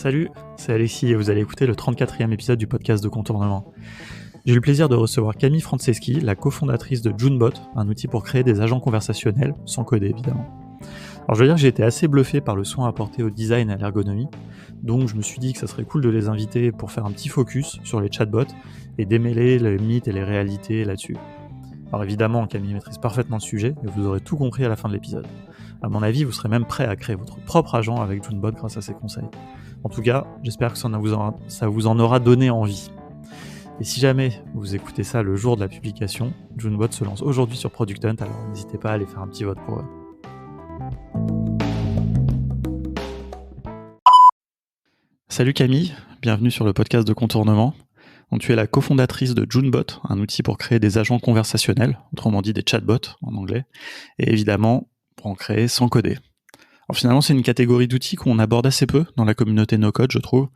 Salut, c'est Alexis et vous allez écouter le 34e épisode du podcast de Contournement. J'ai eu le plaisir de recevoir Camille Franceschi, la cofondatrice de Junebot, un outil pour créer des agents conversationnels, sans coder évidemment. Alors je veux dire que j'ai été assez bluffé par le soin apporté au design et à l'ergonomie, donc je me suis dit que ça serait cool de les inviter pour faire un petit focus sur les chatbots et démêler les mythes et les réalités là-dessus. Alors évidemment, Camille maîtrise parfaitement le sujet et vous aurez tout compris à la fin de l'épisode. À mon avis, vous serez même prêt à créer votre propre agent avec Junebot grâce à ses conseils. En tout cas, j'espère que ça vous en aura donné envie. Et si jamais vous écoutez ça le jour de la publication, Junebot se lance aujourd'hui sur Product Hunt, alors n'hésitez pas à aller faire un petit vote pour eux. Salut Camille, bienvenue sur le podcast de Contournement. Donc, tu es la cofondatrice de Junebot, un outil pour créer des agents conversationnels, autrement dit des chatbots en anglais, et évidemment pour en créer sans coder. Alors finalement, c'est une catégorie d'outils qu'on aborde assez peu dans la communauté no-code, je trouve,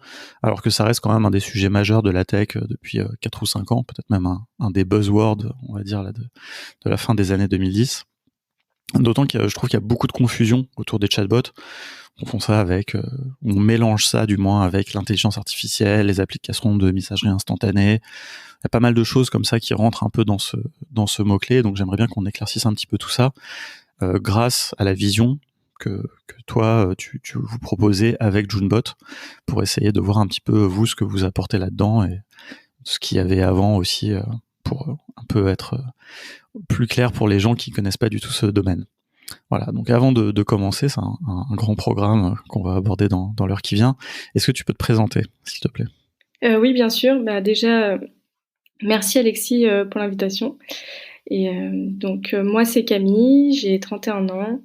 alors que ça reste quand même un des sujets majeurs de la tech depuis 4 ou 5 ans, peut-être même un des buzzwords, on va dire, là, de la fin des années 2010. D'autant que je trouve qu'il y a beaucoup de confusion autour des chatbots. On mélange ça du moins avec l'intelligence artificielle, les applications de messagerie instantanée. Il y a pas mal de choses comme ça qui rentrent un peu dans ce mot-clé, donc j'aimerais bien qu'on éclaircisse un petit peu tout ça grâce à la vision que toi, tu vous proposez avec Junebot pour essayer de voir un petit peu, vous, ce que vous apportez là-dedans et ce qu'il y avait avant aussi pour un peu être plus clair pour les gens qui connaissent pas du tout ce domaine. Voilà, donc avant de commencer, c'est un grand programme qu'on va aborder dans l'heure qui vient. Est-ce que tu peux te présenter, s'il te plaît ? Oui, bien sûr. Déjà, merci Alexis pour l'invitation. Et donc, moi, c'est Camille, j'ai 31 ans.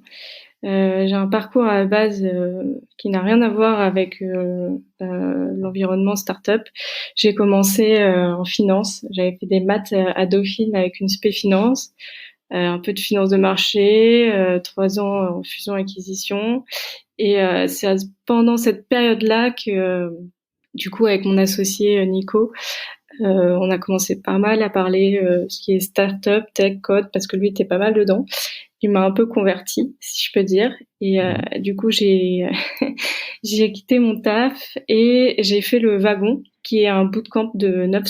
J'ai un parcours à la base qui n'a rien à voir avec l'environnement startup. J'ai commencé en finance. J'avais fait des maths à Dauphine avec une spé finance, un peu de finance de marché, 3 ans en fusion-acquisition. Et c'est pendant cette période-là que, du coup, avec mon associé Nico, on a commencé pas mal à parler ce qui est startup, tech, code, parce que lui était pas mal dedans. Il m'a un peu converti, si je peux dire. Et du coup, j'ai quitté mon taf et j'ai fait le Wagon, qui est un bootcamp de 9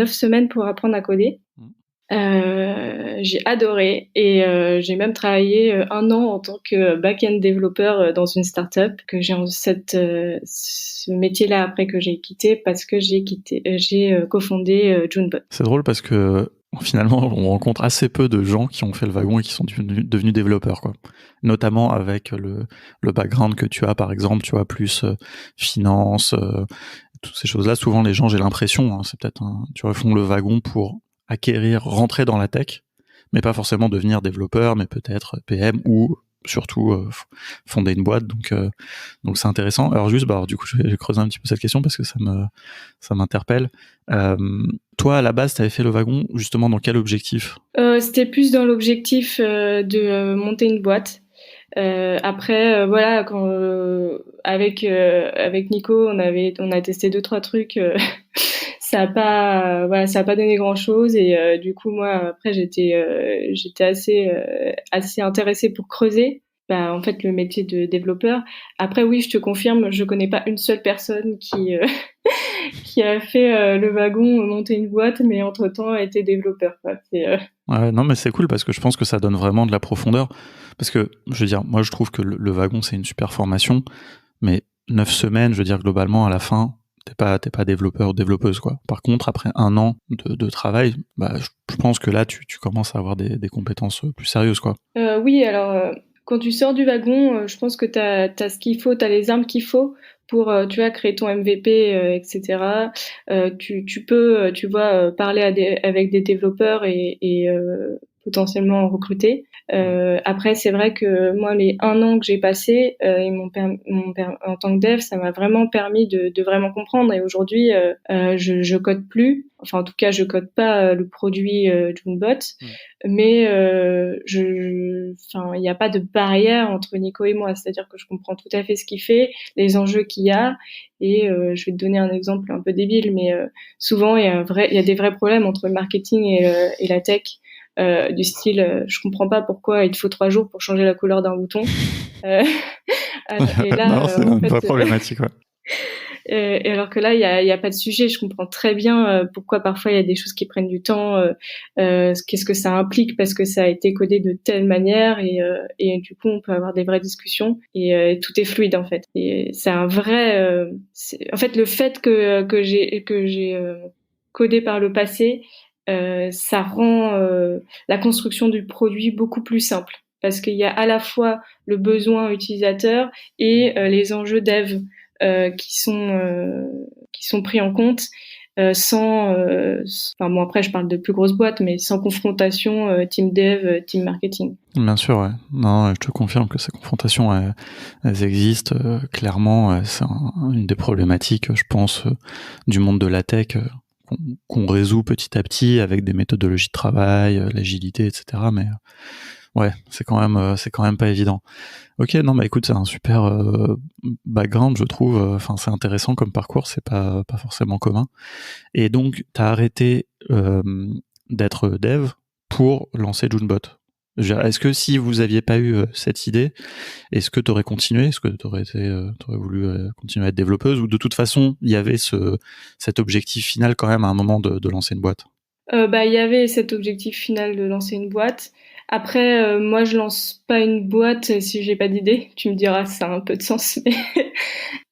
semaines pour apprendre à coder. J'ai adoré et j'ai même travaillé 1 an en tant que back-end développeur dans une startup, que j'ai ce métier-là après que j'ai quitté parce que j'ai cofondé Junebot. C'est drôle parce que finalement, on rencontre assez peu de gens qui ont fait le wagon et qui sont devenus développeurs, quoi. Notamment avec le background que tu as, par exemple, tu vois, plus finance, toutes ces choses-là. Souvent, les gens, j'ai l'impression, c'est peut-être tu vois, font le wagon pour rentrer dans la tech, mais pas forcément devenir développeur, mais peut-être PM ou surtout fonder une boîte. Donc c'est intéressant. Alors juste, du coup, je vais creuser un petit peu cette question parce que ça m'interpelle. Toi, à la base, tu avais fait le wagon justement dans quel objectif ? C'était plus dans l'objectif de monter une boîte. Après, voilà, quand avec Nico, on a testé 2-3 trucs. Ça a pas donné grand chose et du coup moi après j'étais assez intéressée pour creuser en fait le métier de développeur. Après oui, je te confirme, je connais pas une seule personne qui qui a fait le wagon, monter une boîte, mais entre-temps a été développeur, quoi. Ouais, non, mais c'est cool parce que je pense que ça donne vraiment de la profondeur. Parce que, je veux dire, moi je trouve que le wagon c'est une super formation, mais 9 semaines, je veux dire, globalement, à la fin, t'es pas développeur ou développeuse, quoi. Par contre, après 1 an de travail, je pense que là, tu commences à avoir des compétences plus sérieuses, quoi. Oui, alors, quand tu sors du wagon, je pense que t'as ce qu'il faut, t'as les armes qu'il faut pour, tu vois, créer ton MVP, etc. Tu peux, tu vois, parler avec des développeurs et potentiellement en recruter. Après, c'est vrai que moi, les 1 an que j'ai passé, en tant que dev, ça m'a vraiment permis de vraiment comprendre. Et aujourd'hui, je code plus. Enfin, en tout cas, je code pas le produit Junebot, mais il n'y a pas de barrière entre Nico et moi. C'est-à-dire que je comprends tout à fait ce qu'il fait, les enjeux qu'il y a. Et je vais te donner un exemple un peu débile, mais souvent il y a des vrais problèmes entre le marketing et la tech. Du style, je comprends pas pourquoi il te faut 3 jours pour changer la couleur d'un bouton. Et là, non, c'est une vraie problématique, ouais. Et alors que là, il y a pas de sujet. Je comprends très bien pourquoi parfois il y a des choses qui prennent du temps. Qu'est-ce que ça implique parce que ça a été codé de telle manière et du coup, on peut avoir des vraies discussions et tout est fluide en fait. Et c'est un vrai. En fait, le fait que j'ai codé par le passé, ça rend la construction du produit beaucoup plus simple parce qu'il y a à la fois le besoin utilisateur et les enjeux dev qui sont pris en compte sans enfin bon après je parle de plus grosses boîtes mais sans confrontation team dev team marketing. Bien sûr, ouais. Non, je te confirme que ces confrontations elles existent clairement, c'est une des problématiques je pense du monde de la tech qu'on résout petit à petit avec des méthodologies de travail, l'agilité, etc. Mais ouais, c'est quand même pas évident. Ok, non, bah écoute, c'est un super background, je trouve. Enfin, c'est intéressant comme parcours, c'est pas forcément commun. Et donc, t'as arrêté d'être dev pour lancer Junebot. Est-ce que si vous aviez pas eu cette idée, est-ce que t'aurais continué? Est-ce que t'aurais voulu continuer à être développeuse? Ou de toute façon, il y avait cet objectif final quand même à un moment de lancer une boîte? Il y avait cet objectif final de lancer une boîte. Après, moi, je lance pas une boîte si j'ai pas d'idée. Tu me diras, ça a un peu de sens.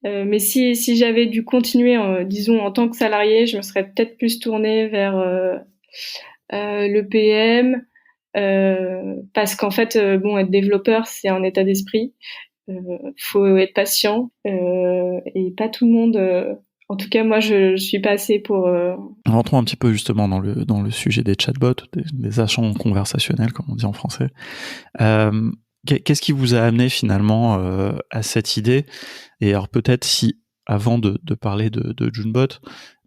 Mais si j'avais dû continuer, disons, en tant que salarié, je me serais peut-être plus tournée vers le PM. Parce qu'en fait, bon, être développeur, c'est un état d'esprit. Faut être patient et pas tout le monde. En tout cas, moi, je suis pas assez pour. Rentrons un petit peu justement dans le sujet des chatbots, des agents conversationnels, comme on dit en français. Qu'est-ce qui vous a amené finalement à cette idée? Et alors peut-être si, avant de parler de Junebot,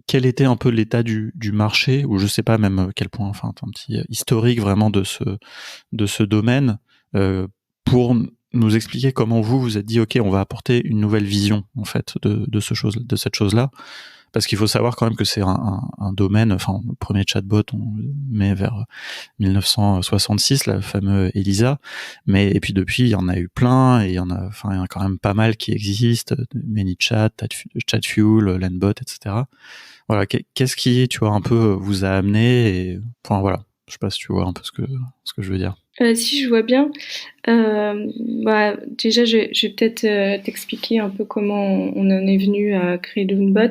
quel était un peu l'état du marché, ou je sais pas même quel point, enfin un petit historique vraiment de ce domaine, pour nous expliquer comment vous êtes dit ok, on va apporter une nouvelle vision en fait de cette chose-là. Parce qu'il faut savoir quand même que c'est un domaine, enfin, le premier chatbot, on le met vers 1966, le fameux Elisa. Et puis depuis, il y en a eu plein, et il y en a quand même pas mal qui existent, ManyChat, Chatfuel, Landbot, etc. Voilà, qu'est-ce qui, tu vois, un peu vous a amené, et, enfin, voilà. Je sais pas si tu vois un peu ce que je veux dire. Si je vois bien, déjà je vais peut-être t'expliquer un peu comment on en est venu à créer Junebot.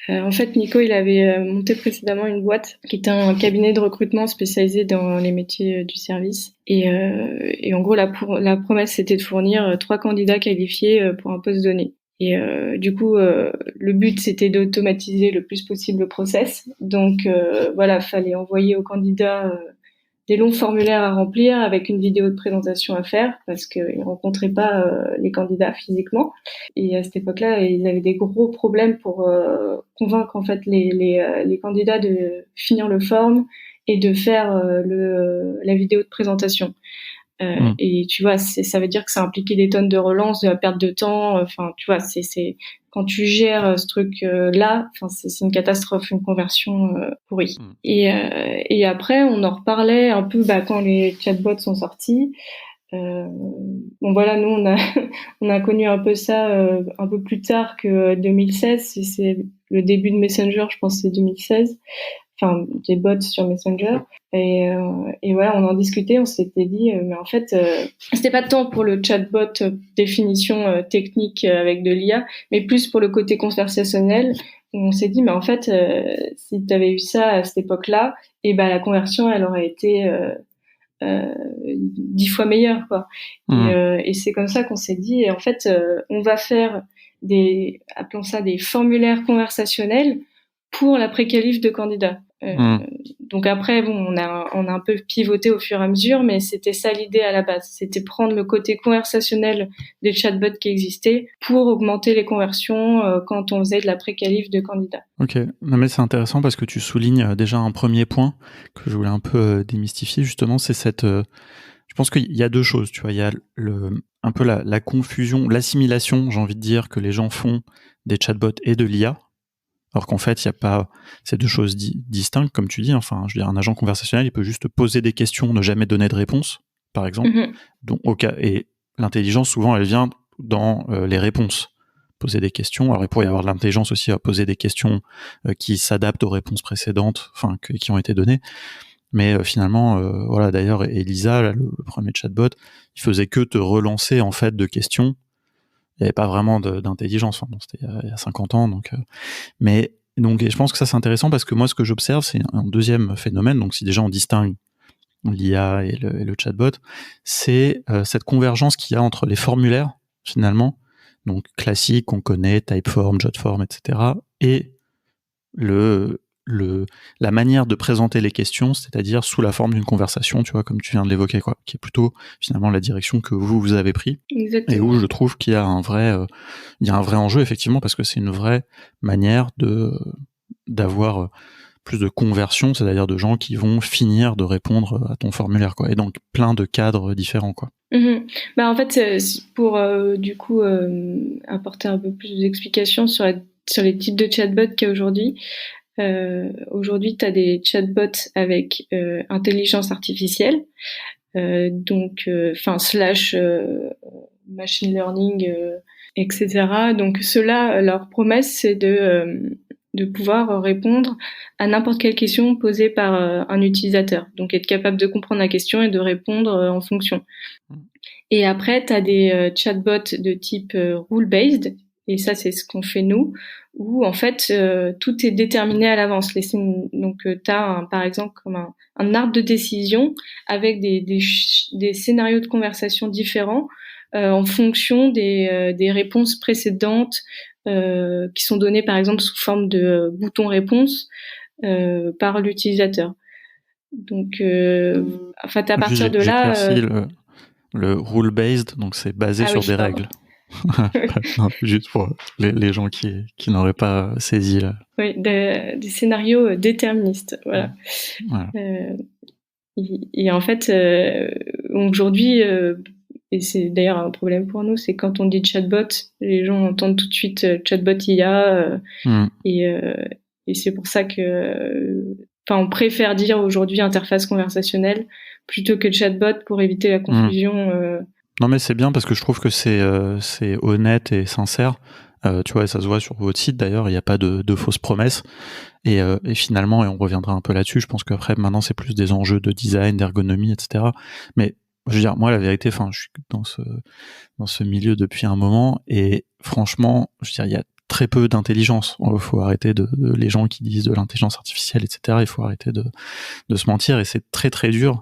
En fait, Nico, il avait monté précédemment une boîte qui était un cabinet de recrutement spécialisé dans les métiers du service. Et en gros, la promesse, c'était de fournir 3 candidats qualifiés pour un poste donné. Et du coup, le but, c'était d'automatiser le plus possible le process. Donc voilà, fallait envoyer aux candidats des longs formulaires à remplir avec une vidéo de présentation à faire parce qu'ils ne rencontraient pas les candidats physiquement. Et à cette époque-là, ils avaient des gros problèmes pour convaincre en fait les candidats de finir le form et de faire la vidéo de présentation. Et tu vois, ça veut dire que ça impliquait des tonnes de relances, de la perte de temps. Enfin, tu vois, c'est quand tu gères ce truc là, enfin, c'est une catastrophe, une conversion pourrie. Et après, on en reparlait un peu quand les chatbots sont sortis. Bon voilà, nous on a connu un peu ça un peu plus tard que 2016. C'est le début de Messenger, je pense, c'est 2016. Enfin, des bots sur Messenger. Et voilà, on en discutait, on s'était dit, mais en fait, c'était pas tant pour le chatbot définition technique avec de l'IA, mais plus pour le côté conversationnel. On s'est dit, mais en fait, si tu avais eu ça à cette époque-là, et la conversion, elle aurait été 10 fois meilleure, quoi. Et c'est comme ça qu'on s'est dit, et en fait, on va faire appelons ça des formulaires conversationnels pour la pré-qualif de candidats. Donc après, bon, on a un peu pivoté au fur et à mesure, mais c'était ça l'idée à la base. C'était prendre le côté conversationnel des chatbots qui existaient pour augmenter les conversions quand on faisait de la pré-qualif de candidats. Ok, non mais c'est intéressant parce que tu soulignes déjà un premier point que je voulais un peu démystifier justement, c'est cette... je pense qu'il y a deux choses, tu vois, il y a un peu la confusion, l'assimilation, j'ai envie de dire, que les gens font des chatbots et de l'IA. Alors qu'en fait, il n'y a pas ces deux choses distinctes, comme tu dis. Enfin, je veux dire, un agent conversationnel, il peut juste poser des questions, ne jamais donner de réponse, par exemple. Donc, et l'intelligence, souvent, elle vient dans les réponses. poser des questions. Alors il pourrait y avoir de l'intelligence aussi à poser des questions qui s'adaptent aux réponses précédentes, qui ont été données. Mais finalement, voilà. D'ailleurs, Elisa, là, le premier chatbot, il faisait que te relancer en fait de questions. Il n'y avait pas vraiment d'intelligence. Enfin, bon, c'était il y a 50 ans, donc. Mais donc, et je pense que ça c'est intéressant parce que moi, ce que j'observe, c'est un deuxième phénomène. Donc, si déjà on distingue l'IA et le chatbot, c'est cette convergence qu'il y a entre les formulaires finalement, donc classiques qu'on connaît, Typeform, Jotform, etc., et la manière de présenter les questions, c'est-à-dire sous la forme d'une conversation, tu vois, comme tu viens de l'évoquer, quoi, qui est plutôt finalement la direction que vous avez pris. Exactement. Et où je trouve qu'il y a un vrai enjeu, effectivement, parce que c'est une vraie manière d'avoir plus de conversion, c'est-à-dire de gens qui vont finir de répondre à ton formulaire, quoi, et donc plein de cadres différents, quoi. En fait, pour du coup apporter un peu plus d'explications sur les types de chatbots qu'il y a aujourd'hui. Aujourd'hui, tu as des chatbots avec intelligence artificielle, slash machine learning, etc. Donc ceux-là, leur promesse, c'est de pouvoir répondre à n'importe quelle question posée par un utilisateur. Donc être capable de comprendre la question et de répondre en fonction. Et après, tu as des chatbots de type rule-based, et ça, c'est ce qu'on fait nous, où en fait, tout est déterminé à l'avance. Donc, tu as par exemple comme un arbre de décision avec des scénarios de conversation différents en fonction des réponses précédentes qui sont données par exemple sous forme de bouton réponse par l'utilisateur. Donc, à partir de là... Le rule-based, donc c'est basé sur des règles. Non, juste pour les gens qui n'auraient pas saisi là. Oui, des scénarios déterministes, voilà. Et en fait, aujourd'hui, et c'est d'ailleurs un problème pour nous, c'est quand on dit chatbot, les gens entendent tout de suite chatbot IA, et c'est pour ça que, on préfère dire aujourd'hui interface conversationnelle plutôt que chatbot pour éviter la confusion. Non, mais c'est bien parce que je trouve que c'est honnête et sincère. Tu vois, ça se voit sur votre site d'ailleurs, il n'y a pas de fausses promesses. Et finalement, et on reviendra un peu là-dessus, je pense qu'après, maintenant, c'est plus des enjeux de design, d'ergonomie, etc. Mais je veux dire, moi, la vérité, je suis dans ce milieu depuis un moment, et franchement, je veux dire, il y a très peu d'intelligence. Il faut arrêter les gens qui disent de l'intelligence artificielle, etc. Il faut arrêter de se mentir, et c'est très très dur.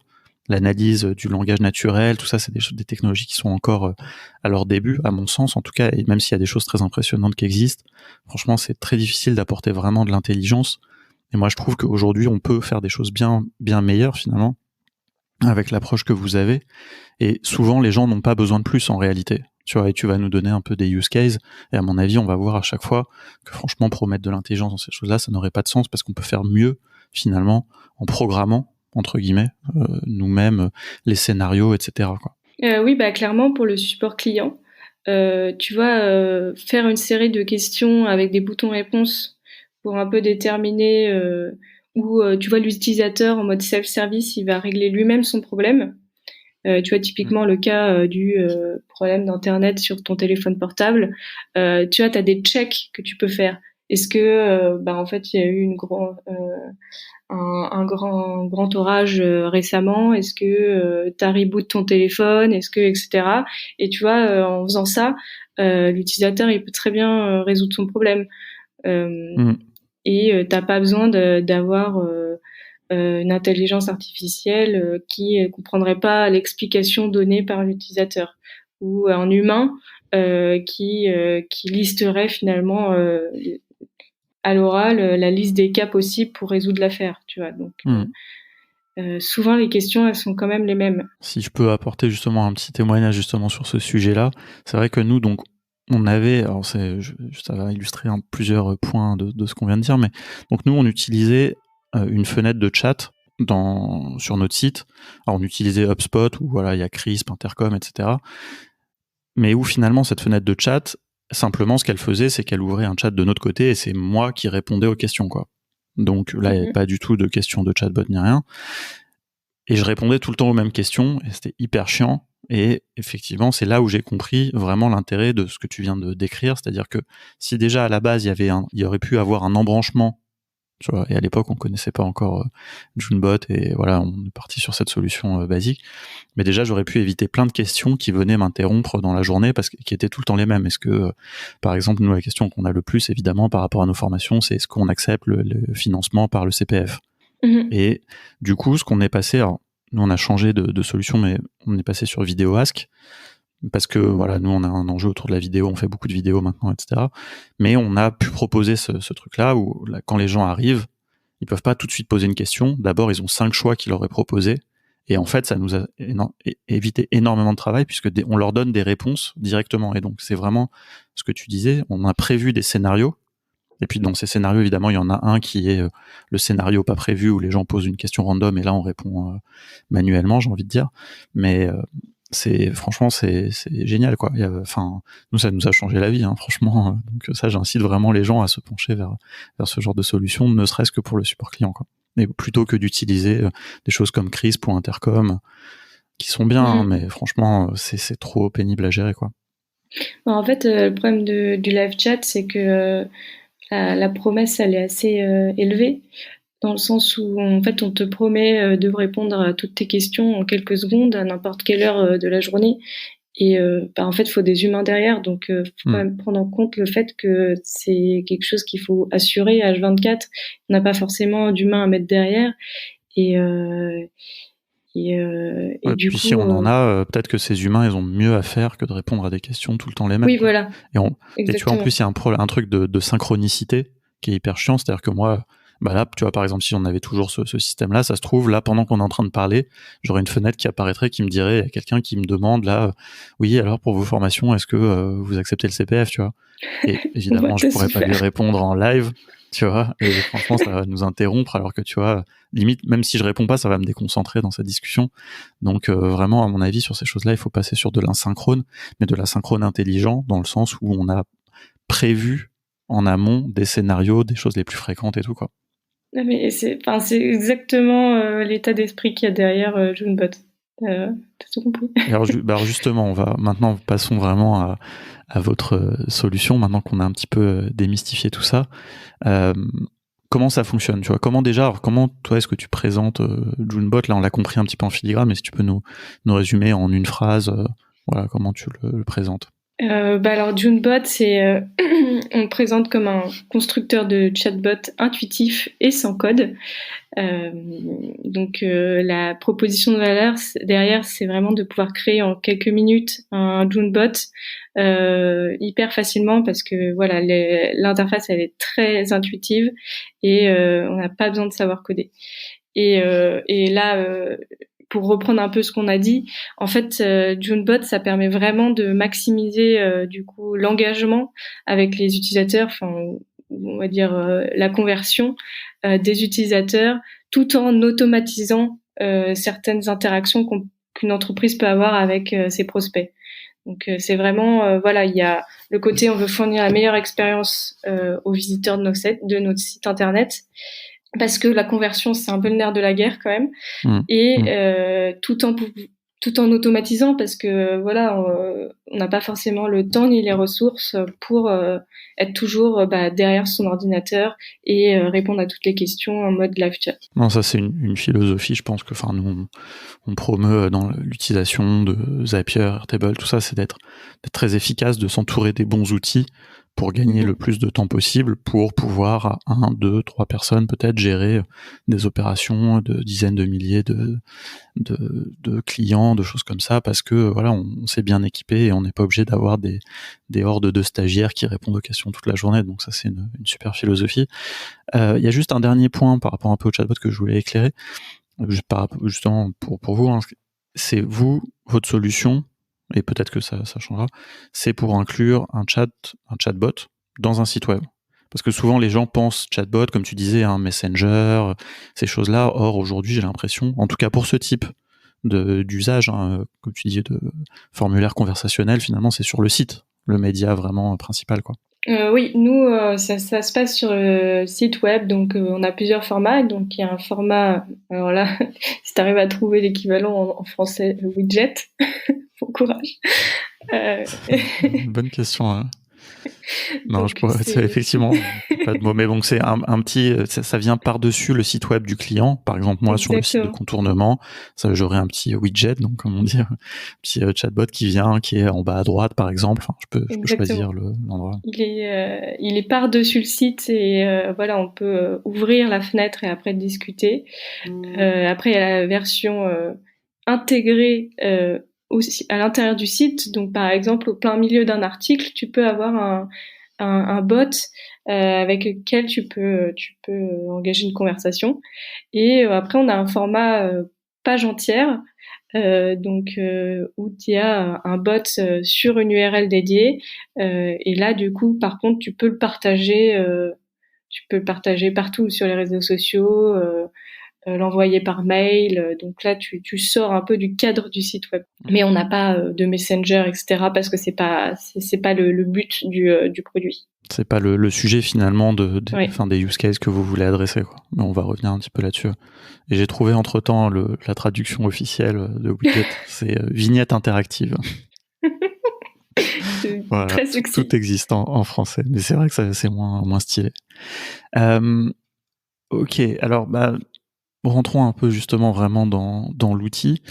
L'analyse du langage naturel, tout ça, c'est des technologies qui sont encore à leur début, à mon sens en tout cas, et même s'il y a des choses très impressionnantes qui existent, franchement, c'est très difficile d'apporter vraiment de l'intelligence. Et moi, je trouve qu'aujourd'hui, on peut faire des choses bien, bien meilleures finalement, avec l'approche que vous avez. Et souvent, les gens n'ont pas besoin de plus en réalité. Tu vois, et tu vas nous donner un peu des use cases, et à mon avis, on va voir à chaque fois que franchement, promettre de l'intelligence dans ces choses-là, ça n'aurait pas de sens, parce qu'on peut faire mieux finalement en programmant, entre guillemets, nous-mêmes, les scénarios, etc., quoi. Oui, clairement, pour le support client, tu vois, faire une série de questions avec des boutons réponses pour un peu déterminer où, tu vois, l'utilisateur en mode self-service, il va régler lui-même son problème. Tu vois, typiquement le cas du problème d'internet sur ton téléphone portable. Tu vois, t'as des checks que tu peux faire. Est-ce que, en fait, il y a eu un grand orage récemment? Est-ce que t'as reboot ton téléphone? Est-ce que, etc. Et tu vois, en faisant ça, l'utilisateur il peut très bien résoudre son problème. Et t'as pas besoin d'avoir une intelligence artificielle qui comprendrait pas l'explication donnée par l'utilisateur, ou un humain qui listerait finalement à l'oral la liste des cas possibles pour résoudre l'affaire, tu vois. Donc souvent les questions elles sont quand même les mêmes. Si je peux apporter justement un petit témoignage justement sur ce sujet-là, c'est vrai que nous donc on avait, alors ça va illustrer plusieurs points de ce qu'on vient de dire, mais donc nous on utilisait une fenêtre de chat sur notre site. Alors on utilisait HubSpot où voilà il y a Crisp, Intercom, etc. Mais où finalement cette fenêtre de chat, simplement ce qu'elle faisait, c'est qu'elle ouvrait un chat de notre côté et c'est moi qui répondais aux questions, quoi. Donc là il n'y avait pas du tout de questions de chatbot ni rien. Et je répondais tout le temps aux mêmes questions et c'était hyper chiant. Et effectivement, c'est là où j'ai compris vraiment l'intérêt de ce que tu viens de décrire, c'est-à-dire que si déjà à la base il y aurait pu avoir un embranchement, tu vois, et à l'époque on connaissait pas encore Junebot, et voilà, on est parti sur cette solution basique. Mais déjà, j'aurais pu éviter plein de questions qui venaient m'interrompre dans la journée qui étaient tout le temps les mêmes. Est-ce que, par exemple, nous, la question qu'on a le plus, évidemment, par rapport à nos formations, c'est est-ce qu'on accepte le financement par le CPF? Et du coup, ce qu'on est passé, alors, nous, on a changé de solution, mais on est passé sur VideoAsk, parce que, voilà, nous, on a un enjeu autour de la vidéo, on fait beaucoup de vidéos maintenant, etc. Mais on a pu proposer ce truc-là où, là, quand les gens arrivent, ils peuvent pas tout de suite poser une question. D'abord, ils ont 5 choix qu'ils leur est proposé. Et en fait, ça nous a évité énormément de travail puisque on leur donne des réponses directement. Et donc, c'est vraiment ce que tu disais. On a prévu des scénarios. Et puis, dans ces scénarios, évidemment, il y en a un qui est le scénario pas prévu où les gens posent une question random et là, on répond manuellement, j'ai envie de dire. Mais franchement, c'est génial, quoi. Enfin, nous, ça nous a changé la vie, hein, franchement. Donc, ça, j'incite vraiment les gens à se pencher vers ce genre de solution, ne serait-ce que pour le support client, quoi. Mais plutôt que d'utiliser des choses comme Chris.intercom, qui sont bien, hein, mais franchement, c'est trop pénible à gérer, quoi. En fait, le problème du live chat, c'est que la promesse, elle est assez élevée, dans le sens où en fait, on te promet de répondre à toutes tes questions en quelques secondes, à n'importe quelle heure de la journée. Et en fait, il faut des humains derrière, donc faut quand même prendre en compte le fait que c'est quelque chose qu'il faut assurer H24. On n'a pas forcément d'humains à mettre derrière. Et du puis coup, si on en a, peut-être que ces humains, ils ont mieux à faire que de répondre à des questions tout le temps les mêmes. Oui, voilà. Et tu vois, en plus, il y a un truc de synchronicité qui est hyper chiant. C'est-à-dire que moi, bah là, tu vois, par exemple, si on avait toujours ce système-là, ça se trouve, là, pendant qu'on est en train de parler, j'aurais une fenêtre qui apparaîtrait qui me dirait, il y a quelqu'un qui me demande, là, oui, alors pour vos formations, est-ce que vous acceptez le CPF, tu vois? Et évidemment, je pourrais pas lui répondre en live, tu vois, et franchement, ça va nous interrompre, alors que, tu vois, limite, même si je réponds pas, ça va me déconcentrer dans cette discussion. Donc, vraiment, à mon avis, sur ces choses-là, il faut passer sur de l'asynchrone, mais de l'asynchrone intelligent, dans le sens où on a prévu en amont des scénarios, des choses les plus fréquentes et tout, quoi. Non, mais c'est exactement l'état d'esprit qu'il y a derrière Junebot. T'as tout compris. Alors justement, passons vraiment à votre solution, maintenant qu'on a un petit peu démystifié tout ça. Comment ça fonctionne, tu vois? Comment toi, est-ce que tu présentes Junebot? Là, on l'a compris un petit peu en filigrane, mais si tu peux nous résumer en une phrase, voilà, comment tu le présentes? Alors Junebot, on le présente comme un constructeur de chatbot intuitif et sans code. Donc la proposition de valeur derrière, c'est vraiment de pouvoir créer en quelques minutes un Junebot hyper facilement, parce que voilà, l'interface, elle est très intuitive et on n'a pas besoin de savoir coder. Et là, pour reprendre un peu ce qu'on a dit, en fait, Junebot, ça permet vraiment de maximiser du coup l'engagement avec les utilisateurs, enfin, on va dire la conversion des utilisateurs, tout en automatisant certaines interactions qu'une entreprise peut avoir avec ses prospects. Donc c'est vraiment voilà, il y a le côté on veut fournir la meilleure expérience aux visiteurs de notre site internet, parce que la conversion, c'est un peu le nerf de la guerre quand même, et tout en automatisant, parce que voilà, on n'a pas forcément le temps ni les ressources pour être toujours derrière son ordinateur et répondre à toutes les questions en mode live chat. Non, ça c'est une philosophie, je pense que, enfin, nous on promeut dans l'utilisation de Zapier, Airtable, tout ça, c'est d'être très efficace, de s'entourer des bons outils pour gagner le plus de temps possible, pour pouvoir à 1, 2, 3 personnes peut-être gérer des opérations de dizaines de milliers de clients, de choses comme ça, parce que voilà, on s'est bien équipé et on n'est pas obligé d'avoir des hordes de stagiaires qui répondent aux questions toute la journée. Donc ça, c'est une super philosophie. Il y a juste un dernier point par rapport un peu au chatbot que je voulais éclairer, justement pour vous, hein, c'est votre solution, et peut-être que ça changera, c'est pour inclure un chatbot dans un site web. Parce que souvent les gens pensent chatbot, comme tu disais, un Messenger, ces choses-là. Or aujourd'hui, j'ai l'impression, en tout cas pour ce type d'usage, hein, comme tu disais, de formulaire conversationnel, finalement c'est sur le site, le média vraiment principal, quoi. Oui, nous, ça se passe sur le site web, donc on a plusieurs formats. Donc il y a un format, alors là, si tu arrives à trouver l'équivalent en français, le widget, bon courage. Bonne question, hein. Non, Donc c'est c'est effectivement pas de mots, mais bon, c'est un petit, ça vient par-dessus le site web du client. Par exemple, moi, sur le site de exactement, contournement, ça, j'aurai un petit widget, donc comme on dit, un petit chatbot qui vient, qui est en bas à droite, par exemple. Enfin, je peux choisir exactement. l'endroit. Il est par-dessus le site et voilà, on peut ouvrir la fenêtre et après discuter. Après, il y a la version intégrée aussi à l'intérieur du site. Donc, par exemple, au plein milieu d'un article, tu peux avoir un bot avec lequel tu peux engager une conversation. Et après, on a un format page entière, où il y a un bot sur une URL dédiée. Et là, du coup, par contre, tu peux le partager partout sur les réseaux sociaux. L'envoyer par mail. Donc là, tu sors un peu du cadre du site web. Mais on n'a pas de Messenger, etc. parce que c'est pas le but du produit. C'est pas le sujet finalement Ouais. enfin, des use cases que vous voulez adresser, quoi. Mais on va revenir un petit peu là-dessus. Et j'ai trouvé entre-temps la traduction officielle de widget, c'est vignette interactive. C'est Voilà, très tout sexy. existe en français, mais c'est vrai que c'est moins stylé. Euh, ok, alors rentrons un peu justement vraiment dans l'outil.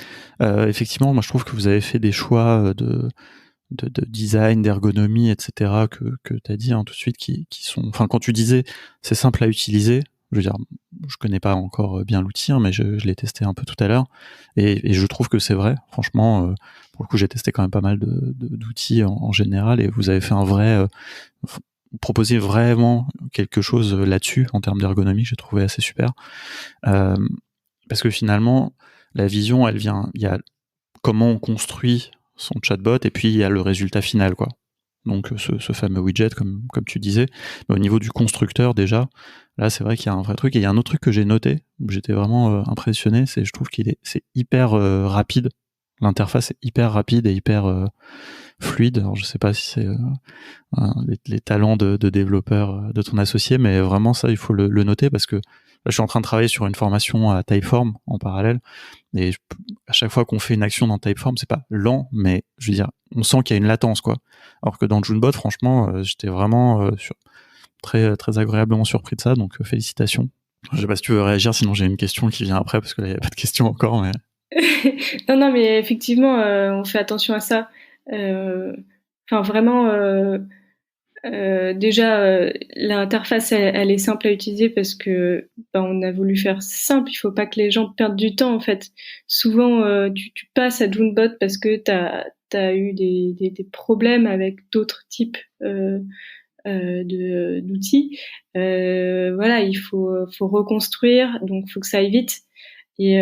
Effectivement, moi je trouve que vous avez fait des choix de design, d'ergonomie, etc. que tu as dit tout de suite qui sont. Enfin, quand tu disais c'est simple à utiliser, je veux dire, je connais pas encore bien l'outil, mais je l'ai testé un peu tout à l'heure et je trouve que c'est vrai. Franchement, pour le coup, j'ai testé quand même pas mal d'outils en général et vous avez fait un vrai. Vous proposez vraiment quelque chose là-dessus en termes d'ergonomie que j'ai trouvé assez super. Euh, Parce que finalement, la vision, elle vient. Il y a comment on construit son chatbot et puis il y a le résultat final, quoi. Donc ce fameux widget, comme tu disais. Mais au niveau du constructeur, déjà, là, c'est vrai qu'il y a un vrai truc. Et il y a un autre truc que j'ai noté, où j'étais vraiment impressionné, c'est je trouve c'est hyper rapide. L'interface est hyper rapide et hyper fluide. Alors, je sais pas si c'est les talents de développeur de ton associé, mais vraiment ça, il faut le noter parce que là, je suis en train de travailler sur une formation à Typeform en parallèle et à chaque fois qu'on fait une action dans Typeform, c'est pas lent, mais je veux dire, on sent qu'il y a une latence, quoi. Alors que dans Junebot, franchement, j'étais vraiment très agréablement surpris de ça, donc félicitations. Je sais pas si tu veux réagir, sinon j'ai une question qui vient après parce que là, il n'y a pas de question encore, mais Non, non, mais effectivement, on fait attention à ça. Euh, Enfin, vraiment, déjà, l'interface, elle est simple à utiliser parce que ben, on a voulu faire simple. Il faut pas que les gens perdent du temps, en fait. Souvent, tu passes à Junebot parce que t'as eu des problèmes avec d'autres types d'outils. Voilà, faut reconstruire, donc il faut que ça aille vite. Et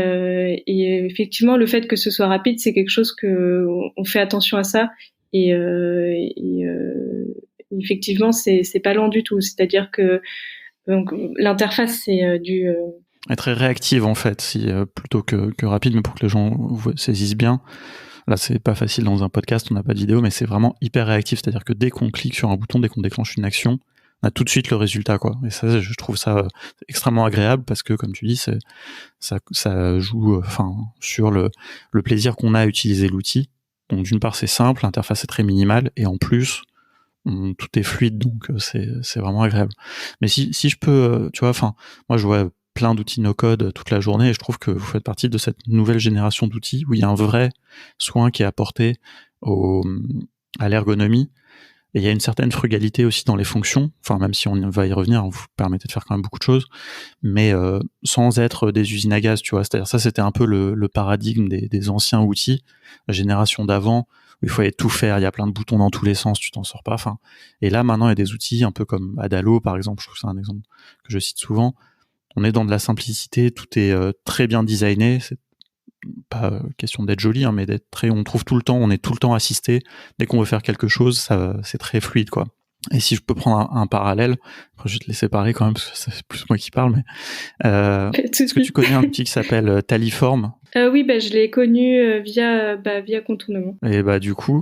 effectivement, le fait que ce soit rapide, c'est quelque chose que on fait attention à ça. Et effectivement, c'est pas lent du tout. C'est-à-dire que donc l'interface c'est être très réactive en fait, si plutôt que rapide, mais pour que les gens saisissent bien. Là, c'est pas facile dans un podcast, on n'a pas de vidéo, mais c'est vraiment hyper réactif. C'est-à-dire que dès qu'on clique sur un bouton, dès qu'on déclenche une action, on a tout de suite le résultat, quoi. Et ça, je trouve ça extrêmement agréable parce que, comme tu dis, ça joue, sur le plaisir qu'on a à utiliser l'outil. Donc, d'une part, c'est simple, l'interface est très minimale, et en plus, tout est fluide, donc c'est vraiment agréable. Mais si je peux, tu vois, moi, je vois plein d'outils no-code toute la journée et je trouve que vous faites partie de cette nouvelle génération d'outils où il y a un vrai soin qui est apporté à l'ergonomie et il y a une certaine frugalité aussi dans les fonctions, enfin même si on va y revenir, vous permettez de faire quand même beaucoup de choses, mais sans être des usines à gaz, tu vois. C'est-à-dire ça, c'était un peu le paradigme des anciens outils, la génération d'avant, où il fallait tout faire, il y a plein de boutons dans tous les sens, tu t'en sors pas. Enfin, et là maintenant il y a des outils un peu comme Adalo par exemple, je trouve que c'est un exemple que je cite souvent. On est dans de la simplicité, tout est très bien designé. C'est pas question d'être joli, mais d'être très. On trouve tout le temps, on est tout le temps assisté. Dès qu'on veut faire quelque chose, ça, c'est très fluide, quoi. Et si je peux prendre un parallèle, après je vais te laisser parler quand même parce que c'est plus moi qui parle, mais pas de est-ce que tu souci. connais un outil qui s'appelle Taliform? Oui, bah, je l'ai connu via contournement. Et du coup,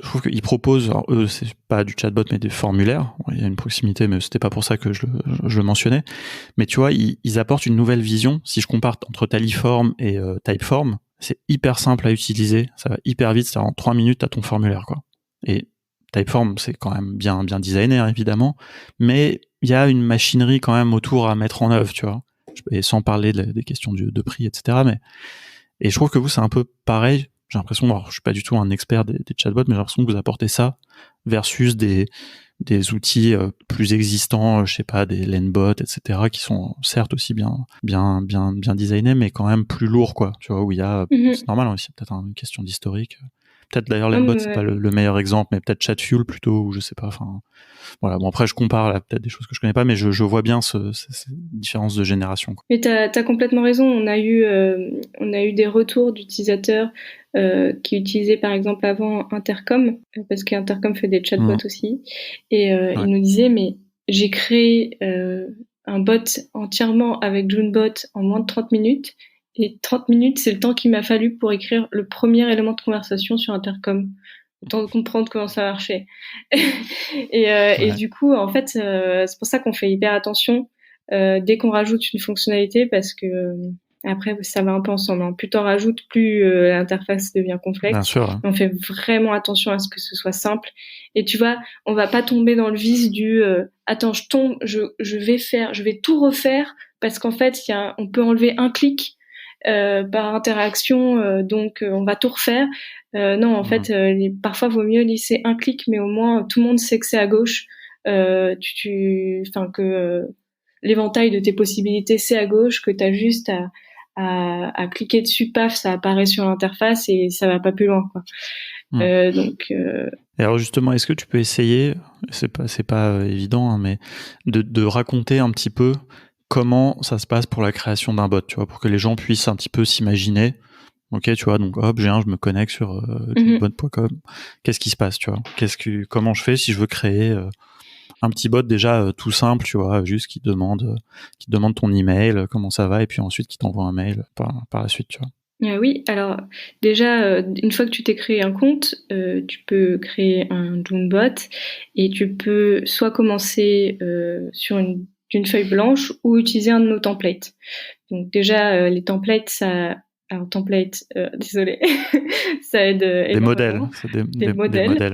je trouve qu'ils proposent, alors eux, c'est pas du chatbot, mais des formulaires. Il y a une proximité, mais c'était pas pour ça que je le mentionnais. Mais tu vois, ils apportent une nouvelle vision. Si je compare entre Taliform et Typeform, c'est hyper simple à utiliser. Ça va hyper vite. C'est en 3 minutes, t'as ton formulaire, quoi. Et Typeform, c'est quand même bien designé, hein, évidemment. Mais il y a une machinerie quand même autour à mettre en œuvre, tu vois. Et sans parler des questions de prix, etc. Et je trouve que vous, c'est un peu pareil. J'ai l'impression, alors, je suis pas du tout un expert des chatbots, mais j'ai l'impression que vous apportez ça versus des outils plus existants, je sais pas, des Lenbot, etc., qui sont certes aussi bien designés, mais quand même plus lourds, quoi. Tu vois, où il y a, c'est normal aussi, peut-être une question d'historique. Peut-être d'ailleurs Lenbot, c'est pas le meilleur exemple, mais peut-être Chatfuel plutôt, ou je sais pas, enfin. Voilà, bon après je compare là peut-être des choses que je connais pas, mais je vois bien cette différence de génération, quoi. Mais t'as complètement raison. On a eu des retours d'utilisateurs qui utilisaient par exemple avant Intercom, parce qu'Intercom fait des chatbots aussi, et ils nous disaient mais j'ai créé un bot entièrement avec Junebot en moins de 30 minutes, et 30 minutes c'est le temps qu'il m'a fallu pour écrire le premier élément de conversation sur Intercom. Autant de comprendre comment ça marchait. Et du coup, en fait, c'est pour ça qu'on fait hyper attention dès qu'on rajoute une fonctionnalité, parce que après, ça va un peu ensemble, hein. Plus t'en rajoutes, plus l'interface devient complexe. Bien sûr, hein. On fait vraiment attention à ce que ce soit simple. Et tu vois, on va pas tomber dans le vice du attends, je vais tout refaire parce qu'en fait, on peut enlever un clic par interaction, donc on va tout refaire. Non, en fait, parfois vaut mieux laisser un clic, mais au moins tout le monde sait que c'est à gauche. Que l'éventail de tes possibilités c'est à gauche, que t'as juste à cliquer dessus, paf, ça apparaît sur l'interface et ça va pas plus loin, quoi. Et alors justement, est-ce que tu peux essayer, c'est pas évident, hein, mais de raconter un petit peu comment ça se passe pour la création d'un bot, tu vois, pour que les gens puissent un petit peu s'imaginer. Ok, tu vois, donc hop, je me connecte sur bot.com. Qu'est-ce qui se passe, tu vois? Comment je fais si je veux créer un petit bot déjà tout simple, tu vois, juste qui demande ton email, comment ça va, et puis ensuite qui t'envoie un mail par la suite, tu vois. Oui, alors déjà, une fois que tu t'es créé un compte, tu peux créer un Junebot et tu peux soit commencer sur une feuille blanche ou utiliser un de nos templates. Donc déjà, les templates, désolé, ça aide des énormément. Modèles, c'est des modèles.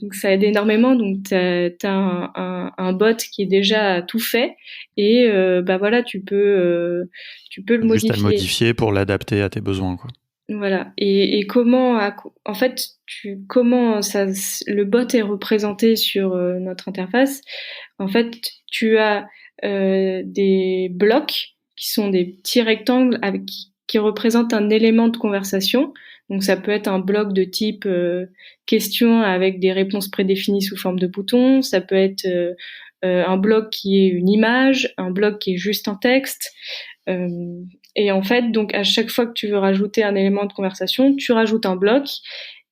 Donc ça aide énormément. Donc t'as un bot qui est déjà tout fait et voilà, tu peux le modifier. Juste à le modifier pour l'adapter à tes besoins, quoi. Voilà. Et comment en fait comment le bot est représenté sur notre interface. En fait, tu as des blocs qui sont des petits rectangles qui représentent un élément de conversation. Donc ça peut être un bloc de type question avec des réponses prédéfinies sous forme de boutons. Ça peut être un bloc qui est une image, un bloc qui est juste un texte. Et en fait, donc à chaque fois que tu veux rajouter un élément de conversation, tu rajoutes un bloc.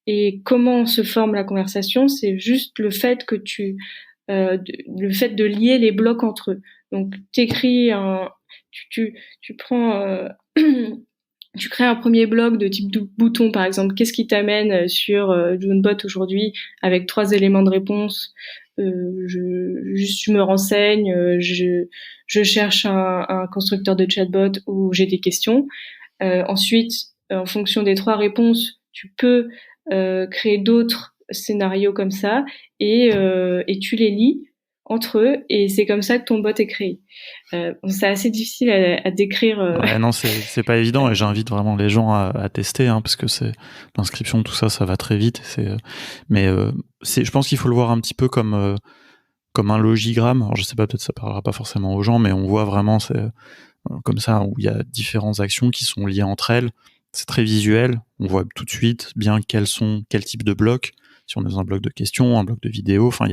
Et comment se forme la conversation, c'est juste le fait que le fait de lier les blocs entre eux. Donc t'écris tu prends tu crées un premier bloc de type bouton, par exemple. Qu'est-ce qui t'amène sur Junebot aujourd'hui avec 3 éléments de réponse? Je me renseigne, je cherche un constructeur de chatbot ou j'ai des questions. Ensuite, en fonction des 3 réponses, tu peux créer d'autres scénarios comme ça et tu les lis entre eux et c'est comme ça que ton bot est créé. C'est assez difficile à décrire. Ouais, non, c'est pas évident et j'invite vraiment les gens à tester, hein, parce que c'est l'inscription, tout ça, ça va très vite. Je pense qu'il faut le voir un petit peu comme un logigramme. Alors je sais pas, peut-être ça parlera pas forcément aux gens, mais on voit vraiment comme ça où il y a différentes actions qui sont liées entre elles. C'est très visuel. On voit tout de suite bien quel type de blocs. Si on est dans un bloc de questions, un bloc de vidéos, enfin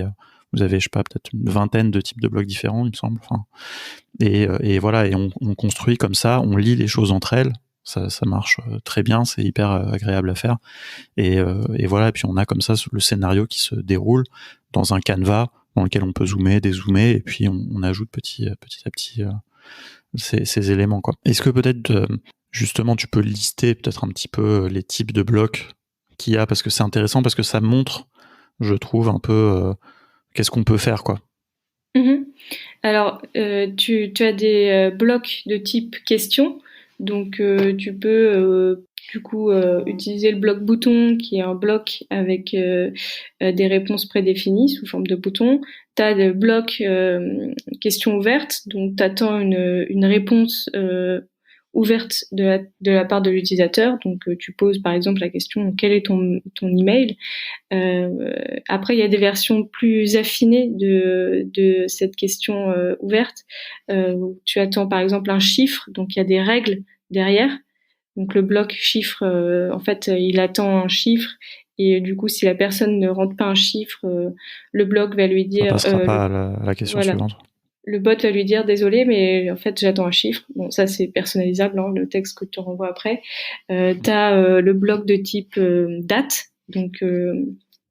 vous avez, je sais pas, peut-être une vingtaine de types de blocs différents, il me semble. Enfin, et voilà, et on construit comme ça, on lit les choses entre elles. Ça marche très bien, c'est hyper agréable à faire. Et voilà, et puis on a comme ça le scénario qui se déroule dans un canevas dans lequel on peut zoomer, dézoomer, et puis on ajoute petit à petit ces éléments, quoi. Est-ce que peut-être justement tu peux lister peut-être un petit peu les types de blocs qu'il y a, parce que c'est intéressant, parce que ça montre, je trouve, un peu qu'est-ce qu'on peut faire, quoi. Alors, tu as des blocs de type question, donc tu peux du coup utiliser le bloc bouton, qui est un bloc avec des réponses prédéfinies sous forme de boutons. Tu as le bloc question ouverte, donc tu attends une réponse ouverte de la part de l'utilisateur. Donc tu poses par exemple la question quel est ton email. Après, il y a des versions plus affinées de cette question ouverte. Tu attends par exemple un chiffre, donc il y a des règles derrière. Donc le bloc chiffre, en fait, il attend un chiffre et du coup, si la personne ne rentre pas un chiffre, le bloc va lui Ça dire, passera pas à la question voilà, suivante. le bot va lui dire désolé, mais en fait j'attends un chiffre. Bon, ça c'est personnalisable, hein, le texte que tu renvoies après. T'as le bloc de type date, donc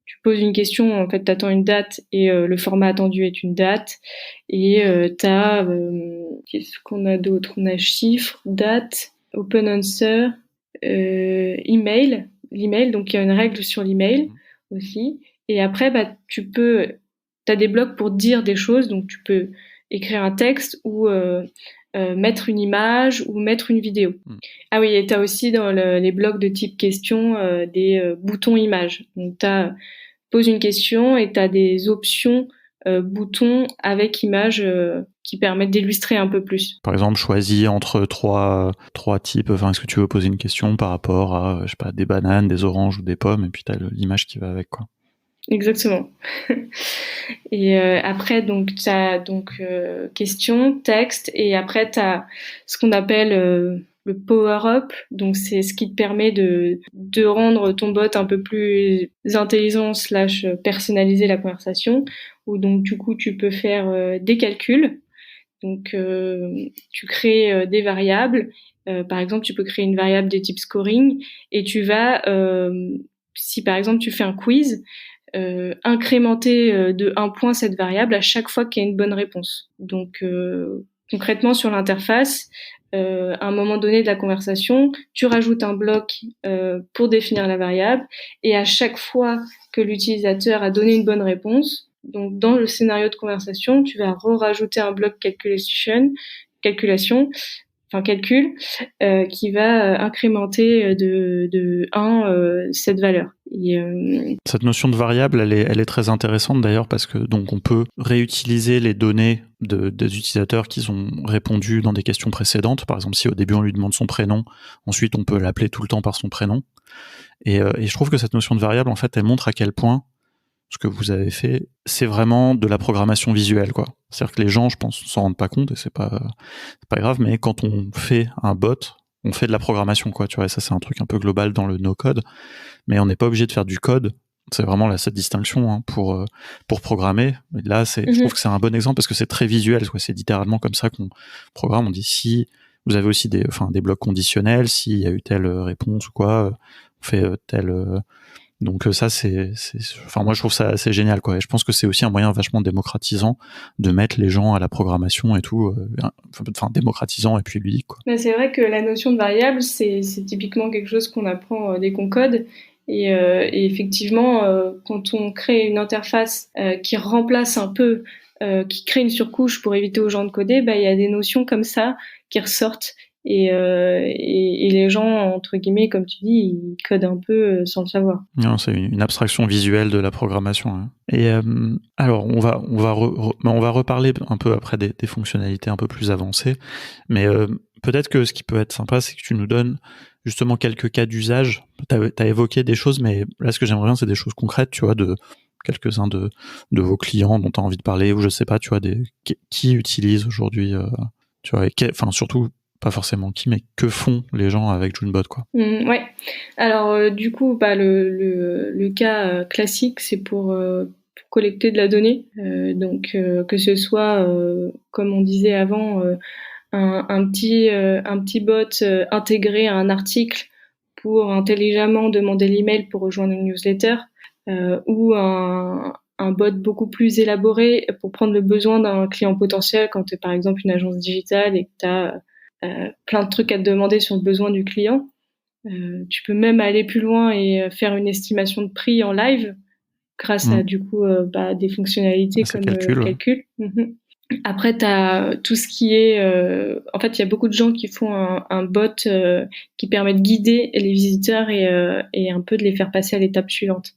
tu poses une question, en fait t'attends une date et le format attendu est une date. Et t'as qu'est-ce qu'on a d'autre? On a chiffre, date, open answer, email, l'email. Donc il y a une règle sur l'email aussi. Et après bah t'as des blocs pour dire des choses, donc tu peux écrire un texte ou mettre une image ou mettre une vidéo. Ah oui, et tu as aussi dans les blocs de type question des boutons images. Donc tu poses une question et tu as des options boutons avec image qui permettent d'illustrer un peu plus. Par exemple, choisis entre trois types. Enfin, est-ce que tu veux poser une question par rapport à, je sais pas, des bananes, des oranges ou des pommes, et puis t'as l'image qui va avec, quoi. Exactement. Et après, donc, tu as question, texte, et après, tu as ce qu'on appelle le power-up. Donc, c'est ce qui te permet de rendre ton bot un peu plus intelligent / personnaliser la conversation. Où donc, du coup, tu peux faire des calculs. Donc, tu crées des variables. Par exemple, tu peux créer une variable de type scoring et tu vas, si par exemple tu fais un quiz, incrémenter de 1 point cette variable à chaque fois qu'il y a une bonne réponse. Donc concrètement sur l'interface, à un moment donné de la conversation, tu rajoutes un bloc pour définir la variable et à chaque fois que l'utilisateur a donné une bonne réponse, donc dans le scénario de conversation, tu vas rajouter un bloc calculation, calcul, qui va incrémenter de 1 cette valeur. Et, cette notion de variable, elle est très intéressante d'ailleurs parce que donc on peut réutiliser les données des utilisateurs qui ont répondu dans des questions précédentes. Par exemple, si au début on lui demande son prénom, ensuite on peut l'appeler tout le temps par son prénom. Et je trouve que cette notion de variable, en fait, elle montre à quel point ce que vous avez fait, c'est vraiment de la programmation visuelle, quoi. C'est-à-dire que les gens, je pense, s'en rendent pas compte et c'est pas grave, mais quand on fait un bot, on fait de la programmation, quoi. Tu vois, et ça c'est un truc un peu global dans le no-code, mais on n'est pas obligé de faire du code. C'est vraiment là cette distinction hein, pour programmer. Et là, je trouve que c'est un bon exemple parce que c'est très visuel, quoi. C'est littéralement comme ça qu'on programme. On dit si vous avez aussi des blocs conditionnels, s'il y a eu telle réponse ou quoi, on fait telle donc ça moi je trouve ça assez génial quoi et je pense que c'est aussi un moyen vachement démocratisant de mettre les gens à la programmation et tout démocratisant et puis ludique quoi. Mais c'est vrai que la notion de variable c'est typiquement quelque chose qu'on apprend dès qu'on code et effectivement quand on crée une interface qui remplace un peu qui crée une surcouche pour éviter aux gens de coder, il y a des notions comme ça qui ressortent et les gens entre guillemets comme tu dis ils codent un peu sans le savoir. Non, c'est une abstraction visuelle de la programmation hein. Et alors on va reparler un peu après des fonctionnalités un peu plus avancées mais peut-être que ce qui peut être sympa c'est que tu nous donnes justement quelques cas d'usage. T'as évoqué des choses mais là ce que j'aimerais bien c'est des choses concrètes tu vois de quelques-uns de vos clients dont tu as envie de parler ou je sais pas tu vois qui utilisent aujourd'hui tu vois surtout pas forcément qui, mais que font les gens avec Junebot, quoi. Ouais. Alors du coup, le cas classique, c'est pour collecter de la donnée. Donc que ce soit, comme on disait avant, un petit bot intégré à un article pour intelligemment demander l'email pour rejoindre une newsletter, ou un bot beaucoup plus élaboré pour prendre le besoin d'un client potentiel quand tu es par exemple une agence digitale et que tu as plein de trucs à te demander sur le besoin du client. Tu peux même aller plus loin et faire une estimation de prix en live grâce à du coup des fonctionnalités comme calcul. Mm-hmm. Après, tu as tout ce qui est... en fait, il y a beaucoup de gens qui font un bot qui permet de guider les visiteurs et un peu de les faire passer à l'étape suivante.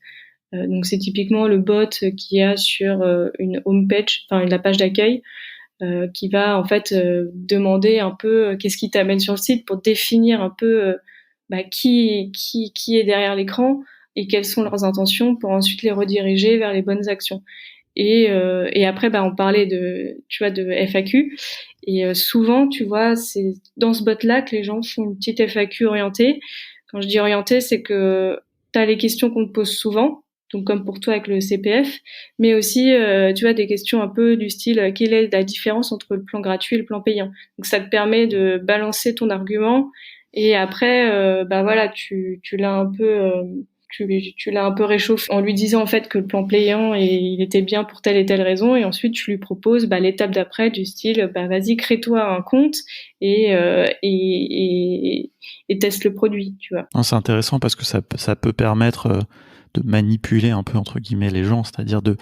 Donc, c'est typiquement le bot qu'il y a sur une homepage, enfin la page d'accueil, qui va en fait demander un peu qu'est-ce qui t'amène sur le site pour définir un peu qui est derrière l'écran et quelles sont leurs intentions pour ensuite les rediriger vers les bonnes actions. Et après, on parlait de FAQ. Et souvent, tu vois, c'est dans ce bot-là que les gens font une petite FAQ orientée. Quand je dis orientée, c'est que tu as les questions qu'on te pose souvent, donc comme pour toi avec le CPF, mais aussi, tu vois, des questions un peu du style quelle est la différence entre le plan gratuit et le plan payant. Donc ça te permet de balancer ton argument. Et après, voilà, tu l'as un peu... tu l'as un peu réchauffé en lui disant en fait que le plan payant il était bien pour telle et telle raison, et ensuite tu lui proposes l'étape d'après du style vas-y, crée-toi un compte et teste le produit, tu vois. Non, c'est intéressant parce que ça peut permettre de manipuler un peu entre guillemets les gens, c'est-à-dire de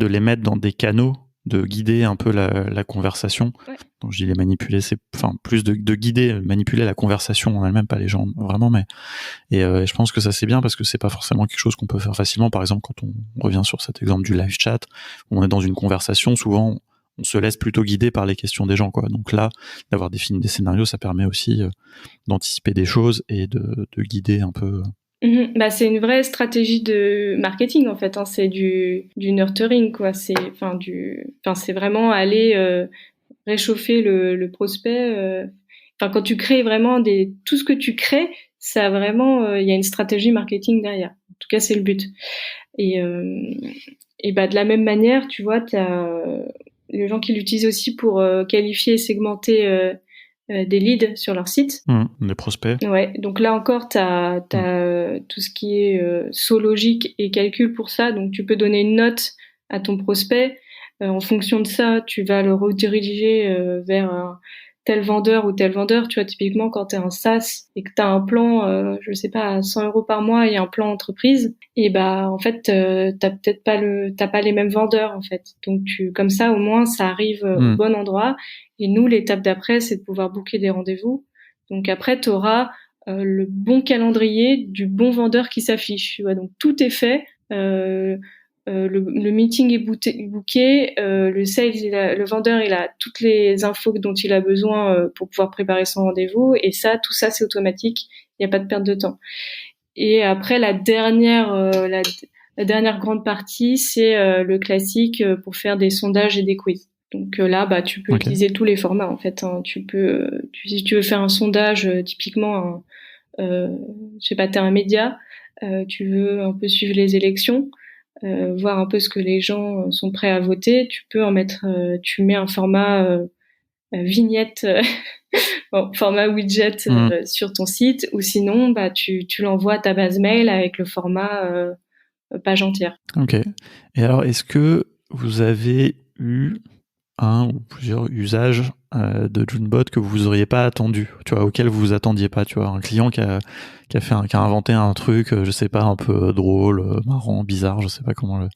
les mettre dans des canaux, de guider un peu la conversation. Ouais. Donc je dis les manipuler, c'est plus de guider, manipuler la conversation en elle-même, pas les gens vraiment, mais et je pense que ça c'est bien parce que c'est pas forcément quelque chose qu'on peut faire facilement. Par exemple, quand on revient sur cet exemple du live chat, où on est dans une conversation, souvent on se laisse plutôt guider par les questions des gens, quoi. Donc là, d'avoir défini des scénarios, ça permet aussi d'anticiper des choses et de guider un peu. C'est une vraie stratégie de marketing en fait, hein. C'est du nurturing, quoi. C'est vraiment aller réchauffer le prospect. Quand tu crées vraiment tout ce que tu crées, ça vraiment, il y a une stratégie marketing derrière. En tout cas, c'est le but. Et de la même manière, tu vois, t'as les gens qui l'utilisent aussi pour qualifier et segmenter des leads sur leur site. Des prospects. Ouais, donc là encore, t'as tout ce qui est saut logique et calcul pour ça. Donc tu peux donner une note à ton prospect. En fonction de ça, tu vas le rediriger vers un tel vendeur ou tel vendeur. Tu vois, typiquement, quand tu es un SaaS et que tu as un plan, je sais pas, à 100 € par mois et un plan entreprise, et en fait, t'as pas les mêmes vendeurs, en fait. Donc comme ça, au moins, ça arrive au bon endroit. Et nous, l'étape d'après, c'est de pouvoir booker des rendez-vous. Donc après, tu auras le bon calendrier du bon vendeur qui s'affiche. Tu vois, donc tout est fait. Le meeting est booké, le sales, le vendeur, il a toutes les infos dont il a besoin pour pouvoir préparer son rendez-vous. Et ça, tout ça, c'est automatique. Il n'y a pas de perte de temps. Et après, la dernière grande partie, c'est le classique pour faire des sondages et des quiz. Donc là, tu peux utiliser tous les formats en fait. Hein. Si tu veux faire un sondage, typiquement, je sais pas, t'es un média, tu veux un peu suivre les élections, voir un peu ce que les gens sont prêts à voter. Tu peux en mettre, tu mets un format vignette, format widget sur ton site, ou sinon, tu l'envoies à ta base mail avec le format page entière. Ok. Et alors, est-ce que vous avez eu un ou plusieurs usages de Junebot que vous auriez pas attendu, tu vois, auquel vous vous attendiez pas, tu vois, un client qui a inventé un truc, je sais pas, un peu drôle, marrant, bizarre, je sais pas comment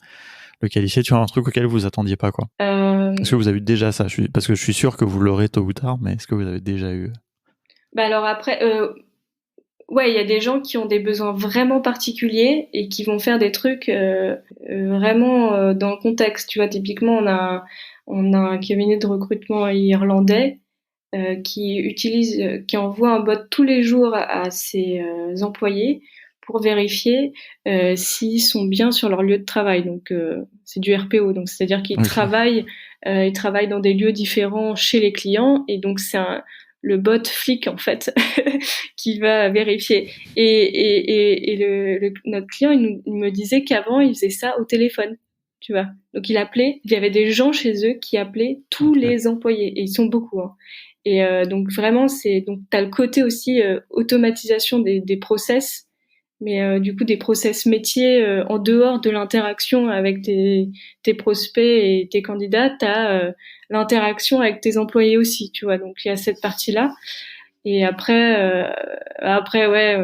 le qualifier, tu vois, un truc auquel vous vous attendiez pas, quoi. Est-ce que vous avez eu déjà ça? Parce que je suis sûr que vous l'aurez tôt ou tard, mais est-ce que vous avez déjà eu? Alors après, ouais, il y a des gens qui ont des besoins vraiment particuliers et qui vont faire des trucs vraiment dans le contexte. Tu vois, typiquement, on a un cabinet de recrutement irlandais qui envoie un bot tous les jours à ses employés pour vérifier s'ils sont bien sur leur lieu de travail. Donc c'est du RPO, donc c'est-à-dire qu'ils travaillent dans des lieux différents chez les clients, et donc c'est le bot flic en fait qui va vérifier. Et notre client, il me disait qu'avant il faisait ça au téléphone. Tu vois. Donc il y avait des gens chez eux qui appelaient tous les employés, et ils sont beaucoup. Hein. Et donc vraiment, t'as le côté aussi automatisation des process, mais du coup des process métiers en dehors de l'interaction avec tes prospects et tes candidats, t'as l'interaction avec tes employés aussi, tu vois. Donc il y a cette partie-là. Et après ouais,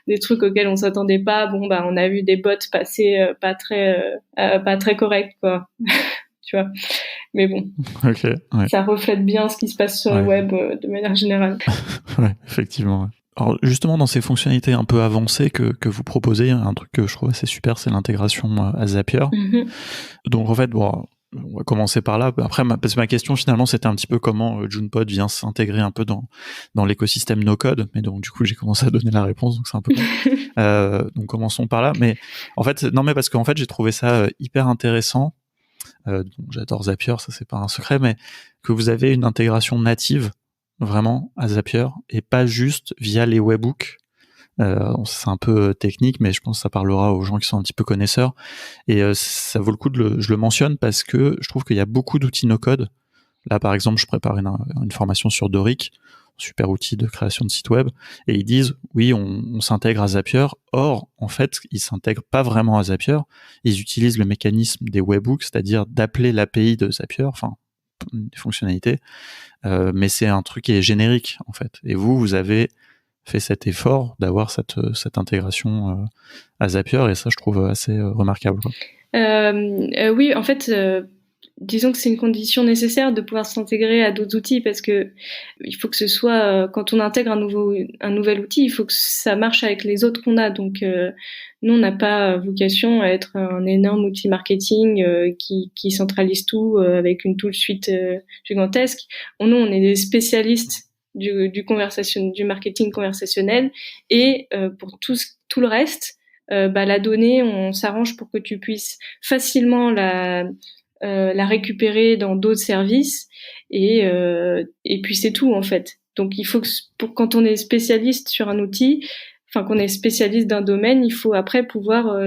des trucs auxquels on s'attendait pas. Bon bah on a vu des bots passer pas très corrects quoi, tu vois. Mais bon, Ok, ouais. ça reflète bien ce qui se passe sur le web de manière générale. Ouais, effectivement. Ouais. Alors justement, dans ces fonctionnalités un peu avancées que vous proposez, un truc que je trouve assez super, c'est l'intégration à Zapier. Donc en fait, bon, on va commencer par là. Après, parce que ma question finalement, c'était un petit peu comment Junepod vient s'intégrer un peu dans l'écosystème no-code. Mais donc du coup, j'ai commencé à donner la réponse, donc c'est un peu long. Donc commençons par là. Mais en fait, non, mais parce qu'en fait, j'ai trouvé ça hyper intéressant. J'adore Zapier, ça c'est pas un secret, mais que vous avez une intégration native vraiment à Zapier et pas juste via les webhooks. C'est un peu technique, mais je pense que ça parlera aux gens qui sont un petit peu connaisseurs. Et ça vaut le coup je le mentionne parce que je trouve qu'il y a beaucoup d'outils no-code. Là, par exemple, je prépare une formation sur Doric, super outil de création de site web, et ils disent oui, on s'intègre à Zapier. Or, en fait, ils s'intègrent pas vraiment à Zapier. Ils utilisent le mécanisme des webhooks, c'est-à-dire d'appeler l'API de Zapier, enfin des fonctionnalités, mais c'est un truc qui est générique en fait. Et vous avez fait cet effort d'avoir cette intégration à Zapier, et ça, je trouve assez remarquable, quoi. Oui, en fait, disons que c'est une condition nécessaire de pouvoir s'intégrer à d'autres outils parce que il faut que ce soit quand on intègre un nouvel outil, il faut que ça marche avec les autres qu'on a. Donc nous, on n'a pas vocation à être un énorme outil marketing qui centralise tout avec une tool suite gigantesque. Nous, on est des spécialistes du marketing conversationnel, et pour tout le reste, la donnée, on s'arrange pour que tu puisses facilement la récupérer dans d'autres services, et puis c'est tout en fait. Donc il faut que quand on est spécialiste sur un outil, enfin qu'on est spécialiste d'un domaine, il faut après pouvoir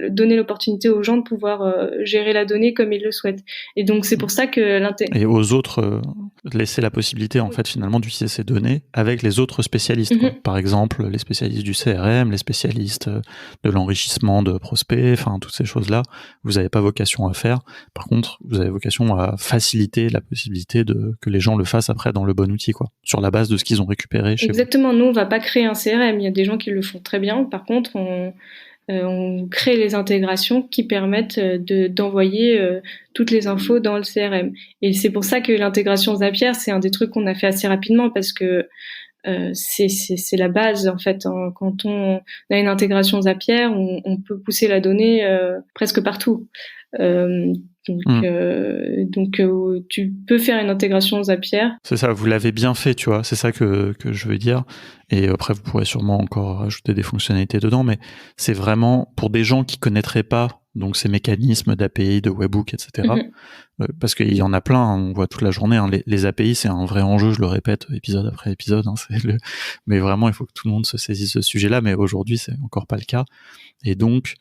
donner l'opportunité aux gens de pouvoir gérer la donnée comme ils le souhaitent. Et donc c'est pour ça que et aux autres laisser la possibilité en fait finalement d'utiliser ces données avec les autres spécialistes, quoi. Par exemple les spécialistes du CRM, les spécialistes de l'enrichissement de prospects, enfin toutes ces choses-là, vous n'avez pas vocation à faire. Par contre, vous avez vocation à faciliter la possibilité que les gens le fassent après dans le bon outil, quoi, sur la base de ce qu'ils ont récupéré chez vous. Exactement. Nous, on va pas créer un CRM. Il y a des gens qui le font très bien. Par contre, on crée les intégrations qui permettent d'envoyer toutes les infos dans le CRM. Et c'est pour ça que l'intégration Zapier, c'est un des trucs qu'on a fait assez rapidement parce que c'est la base en fait. Quand on a une intégration Zapier, on peut pousser la donnée presque partout. Donc tu peux faire une intégration Zapier. C'est ça, vous l'avez bien fait, tu vois, c'est ça que je veux dire. Et après, vous pourrez sûrement encore ajouter des fonctionnalités dedans, mais c'est vraiment pour des gens qui connaîtraient pas donc ces mécanismes d'API, de webhook, etc. Parce qu'il y en a plein, on voit toute la journée. Hein, les API, c'est un vrai enjeu, je le répète épisode après épisode. Hein, mais vraiment, il faut que tout le monde se saisisse de ce sujet-là. Mais aujourd'hui, c'est encore pas le cas. Et donc,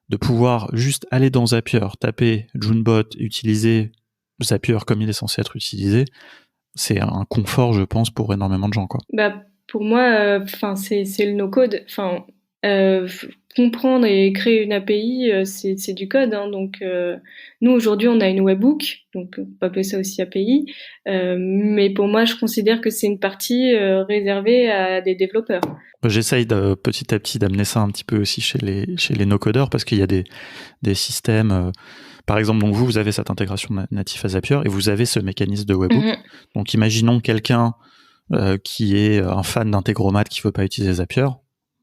de pouvoir juste aller dans Zapier, taper Junebot, utiliser Zapier comme il est censé être utilisé, c'est un confort, je pense, pour énormément de gens, quoi. Pour moi, c'est le no-code. Comprendre et créer une API, c'est du code. Hein, donc, nous aujourd'hui, on a une webhook, donc on peut appeler ça aussi API. Mais pour moi, je considère que c'est une partie réservée à des développeurs. J'essaye petit à petit d'amener ça un petit peu aussi chez les no-codeurs, parce qu'il y a des systèmes. Par exemple, donc vous avez cette intégration native à Zapier et vous avez ce mécanisme de webhook. Donc, imaginons quelqu'un qui est un fan d'Integromat qui veut pas utiliser Zapier.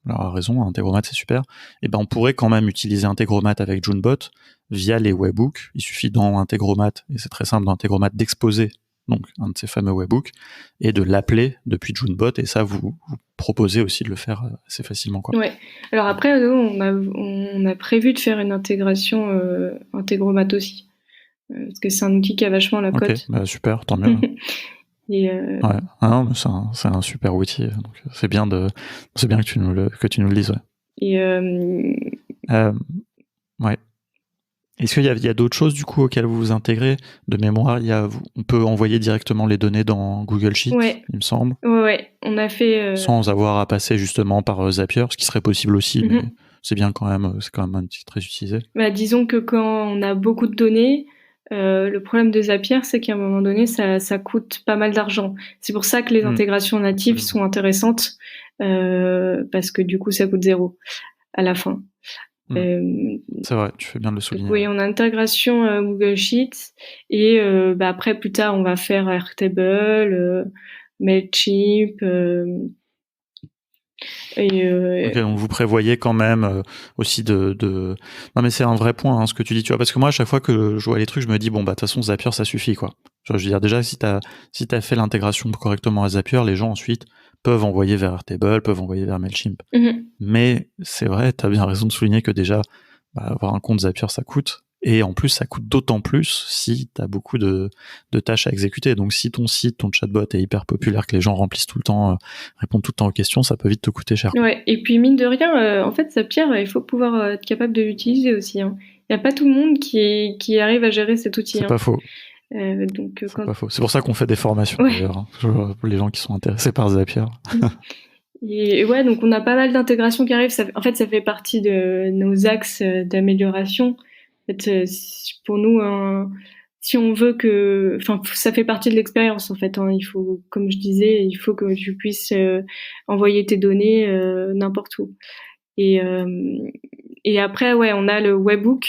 Alors, a raison, Integromat c'est super. Et ben, on pourrait quand même utiliser Integromat avec Junebot via les webhooks. Il suffit dans Integromat, et c'est très simple dans Integromat, d'exposer donc un de ces fameux webhooks et de l'appeler depuis Junebot, et ça vous proposez aussi de le faire assez facilement, quoi. Ouais. Alors après, nous, on a prévu de faire une intégration Integromat aussi, parce que c'est un outil qui a vachement la cote. Ok, bah super, tant mieux. Et ouais. Ah non, mais c'est un super outil, donc c'est bien que tu nous le dises, ouais. Et ouais. Est-ce qu'il y a d'autres choses du coup auxquelles vous vous intégrez? De mémoire, on peut envoyer directement les données dans Google Sheets, ouais. Il me semble. Ouais, on a fait sans avoir à passer justement par Zapier, ce qui serait possible aussi, mais c'est bien quand même, c'est quand même un petit très utilisé. Disons que quand on a beaucoup de données, Le problème de Zapier, c'est qu'à un moment donné, ça coûte pas mal d'argent. C'est pour ça que les intégrations natives sont intéressantes, parce que du coup, ça coûte 0 à la fin. C'est vrai, tu fais bien de le souligner. Oui, on a intégration Google Sheets et après plus tard on va faire Airtable, Mailchimp. Ok, donc vous prévoyez quand même aussi de. Non mais c'est un vrai point ce que tu dis, tu vois, parce que moi à chaque fois que je vois les trucs, je me dis bon bah de toute façon Zapier ça suffit quoi. Je veux dire déjà si t'as fait l'intégration correctement à Zapier, les gens ensuite peuvent envoyer vers Airtable, peuvent envoyer vers Mailchimp. Mais c'est vrai, t'as bien raison de souligner que déjà avoir un compte Zapier ça coûte. Et en plus, ça coûte d'autant plus si tu as beaucoup de tâches à exécuter. Donc, si ton site, ton chatbot est hyper populaire, que les gens remplissent tout le temps, répondent tout le temps aux questions, ça peut vite te coûter cher. Ouais, et puis mine de rien, en fait, Zapier, il faut pouvoir être capable de l'utiliser aussi. Il n'y a pas tout le monde qui arrive à gérer cet outil. C'est pas faux. Pas faux. C'est pour ça qu'on fait des formations d'ailleurs, pour les gens qui sont intéressés par Zapier. Et ouais, donc on a pas mal d'intégrations qui arrivent. Ça fait partie de nos axes d'amélioration. En fait, pour nous, si on veut ça fait partie de l'expérience en fait. Il faut, comme je disais, il faut que tu puisses envoyer tes données n'importe où. Et après, ouais, on a le webbook.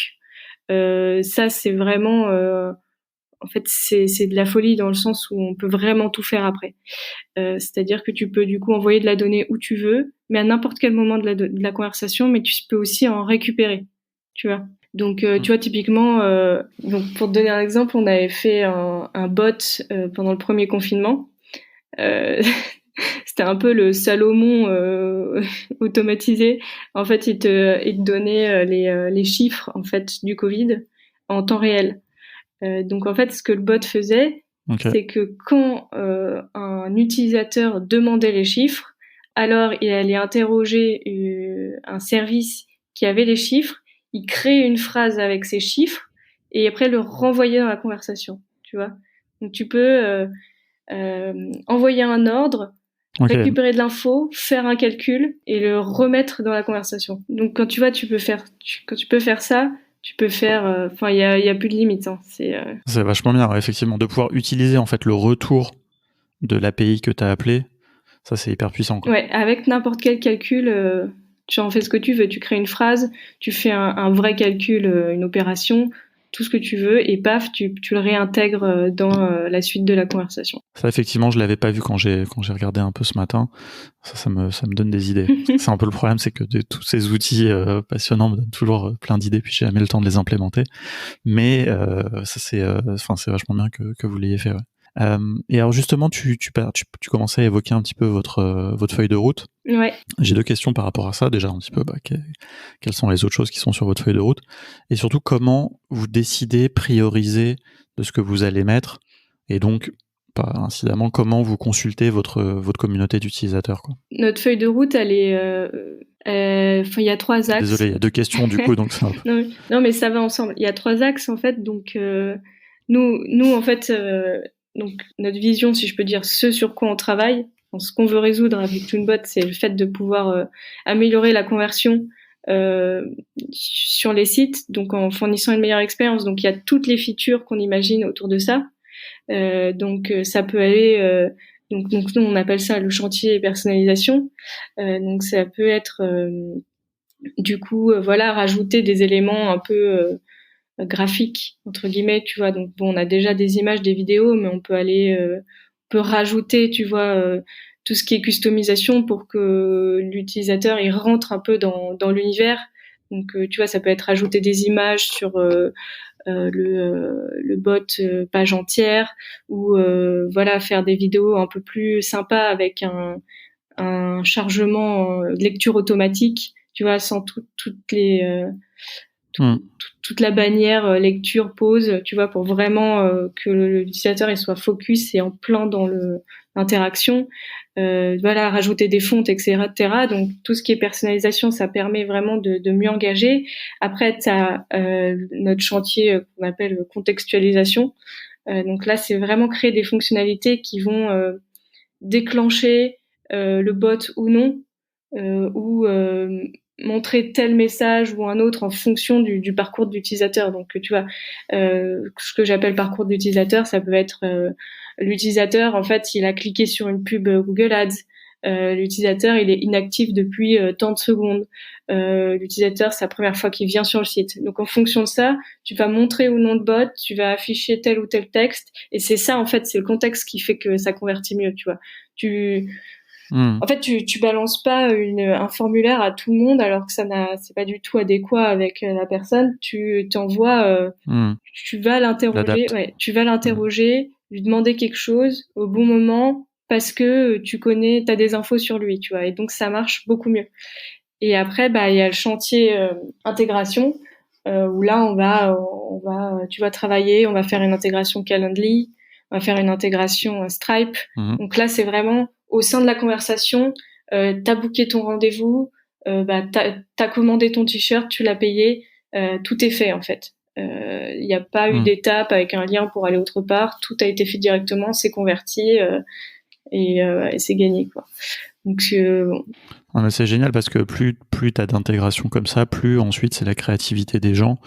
Ça, c'est vraiment en fait, c'est de la folie dans le sens où on peut vraiment tout faire après. C'est-à-dire que tu peux du coup envoyer de la donnée où tu veux, mais à n'importe quel moment de la conversation, mais tu peux aussi en récupérer, tu vois. Donc, tu vois, typiquement, donc pour te donner un exemple, on avait fait un bot pendant le premier confinement. C'était un peu le Salomon automatisé. En fait, il te donnait les chiffres en fait du Covid en temps réel. Donc en fait, ce que le bot faisait, c'est que quand un utilisateur demandait les chiffres, alors il allait interroger un service qui avait les chiffres, il créait une phrase avec ces chiffres et après le renvoyer dans la conversation, tu vois. Donc tu peux envoyer un ordre, récupérer de l'info, faire un calcul et le remettre dans la conversation. Donc quand tu vois, quand tu peux faire ça, tu peux faire, il y a plus de limite. C'est vachement bien, effectivement, de pouvoir utiliser en fait le retour de l'API que tu as appelé. Ça, c'est hyper puissant, quoi. Ouais, avec n'importe quel calcul, tu en fais ce que tu veux. Tu crées une phrase, tu fais un vrai calcul, une opération, tout ce que tu veux, et paf, tu le réintègres dans la suite de la conversation. Ça, effectivement, je l'avais pas vu quand j'ai regardé un peu ce matin. Ça me donne des idées. C'est un peu le problème, c'est que tous ces outils passionnants me donnent toujours plein d'idées, puis j'ai jamais le temps de les implémenter. Mais ça, c'est vachement bien que vous l'ayez fait. Ouais. Et alors justement, tu commençais à évoquer un petit peu votre feuille de route. Ouais. J'ai 2 questions par rapport à ça. Déjà, un petit peu, quelles sont les autres choses qui sont sur votre feuille de route, et surtout comment vous décidez, prioriser de ce que vous allez mettre, et donc pas incidemment comment vous consultez votre communauté d'utilisateurs, quoi. Notre feuille de route, elle est, il y a 3 axes. Désolé, il y a 2 questions du coup, donc ça. Non, mais ça va ensemble. Il y a 3 axes en fait, donc nous en fait, donc notre vision, si je peux dire, ce sur quoi on travaille, ce qu'on veut résoudre avec Junebot, c'est le fait de pouvoir améliorer la conversion sur les sites, donc en fournissant une meilleure expérience. Donc il y a toutes les features qu'on imagine autour de ça. Donc ça peut aller, donc nous on appelle ça le chantier personnalisation. Donc ça peut être du coup rajouter des éléments un peu graphiques entre guillemets, tu vois. Donc bon, on a déjà des images, des vidéos, mais on peut rajouter, tu vois, tout ce qui est customisation pour que l'utilisateur il rentre un peu dans l'univers. Donc tu vois, ça peut être rajouter des images sur le bot page entière, ou faire des vidéos un peu plus sympas avec un chargement de lecture automatique, tu vois, sans toute la bannière lecture pause, tu vois, pour vraiment que l'utilisateur il soit focus et en plein dans l'interaction. Rajouter des fontes, etc. Donc tout ce qui est personnalisation, ça permet vraiment de mieux engager. Après, t'as notre chantier qu'on appelle contextualisation. Donc là, c'est vraiment créer des fonctionnalités qui vont déclencher le bot ou non, ou montrer tel message ou un autre en fonction du parcours de l'utilisateur. Donc, tu vois, ce que j'appelle parcours d'utilisateur, ça peut être l'utilisateur, en fait, il a cliqué sur une pub Google Ads. L'utilisateur, il est inactif depuis tant de secondes. L'utilisateur, c'est la première fois qu'il vient sur le site. Donc, en fonction de ça, tu vas montrer ou non de bot, tu vas afficher tel ou tel texte. Et c'est ça, en fait, c'est le contexte qui fait que ça convertit mieux, tu vois. En fait, tu balances pas un formulaire à tout le monde alors que c'est pas du tout adéquat avec la personne. Tu t'envoies, tu vas l'interroger, lui demander quelque chose au bon moment parce que t'as des infos sur lui, tu vois. Et donc ça marche beaucoup mieux. Et après, il y a le chantier intégration où là tu vas travailler, on va faire une intégration Calendly, on va faire une intégration Stripe. Donc là, c'est vraiment au sein de la conversation, t'as booké ton rendez-vous, t'as commandé ton t-shirt, tu l'as payé, tout est fait en fait. Il n'y a pas eu d'étape avec un lien pour aller autre part, tout a été fait directement, c'est converti et c'est gagné quoi. Donc mais c'est génial parce que plus t'as d'intégration comme ça, plus ensuite c'est la créativité des gens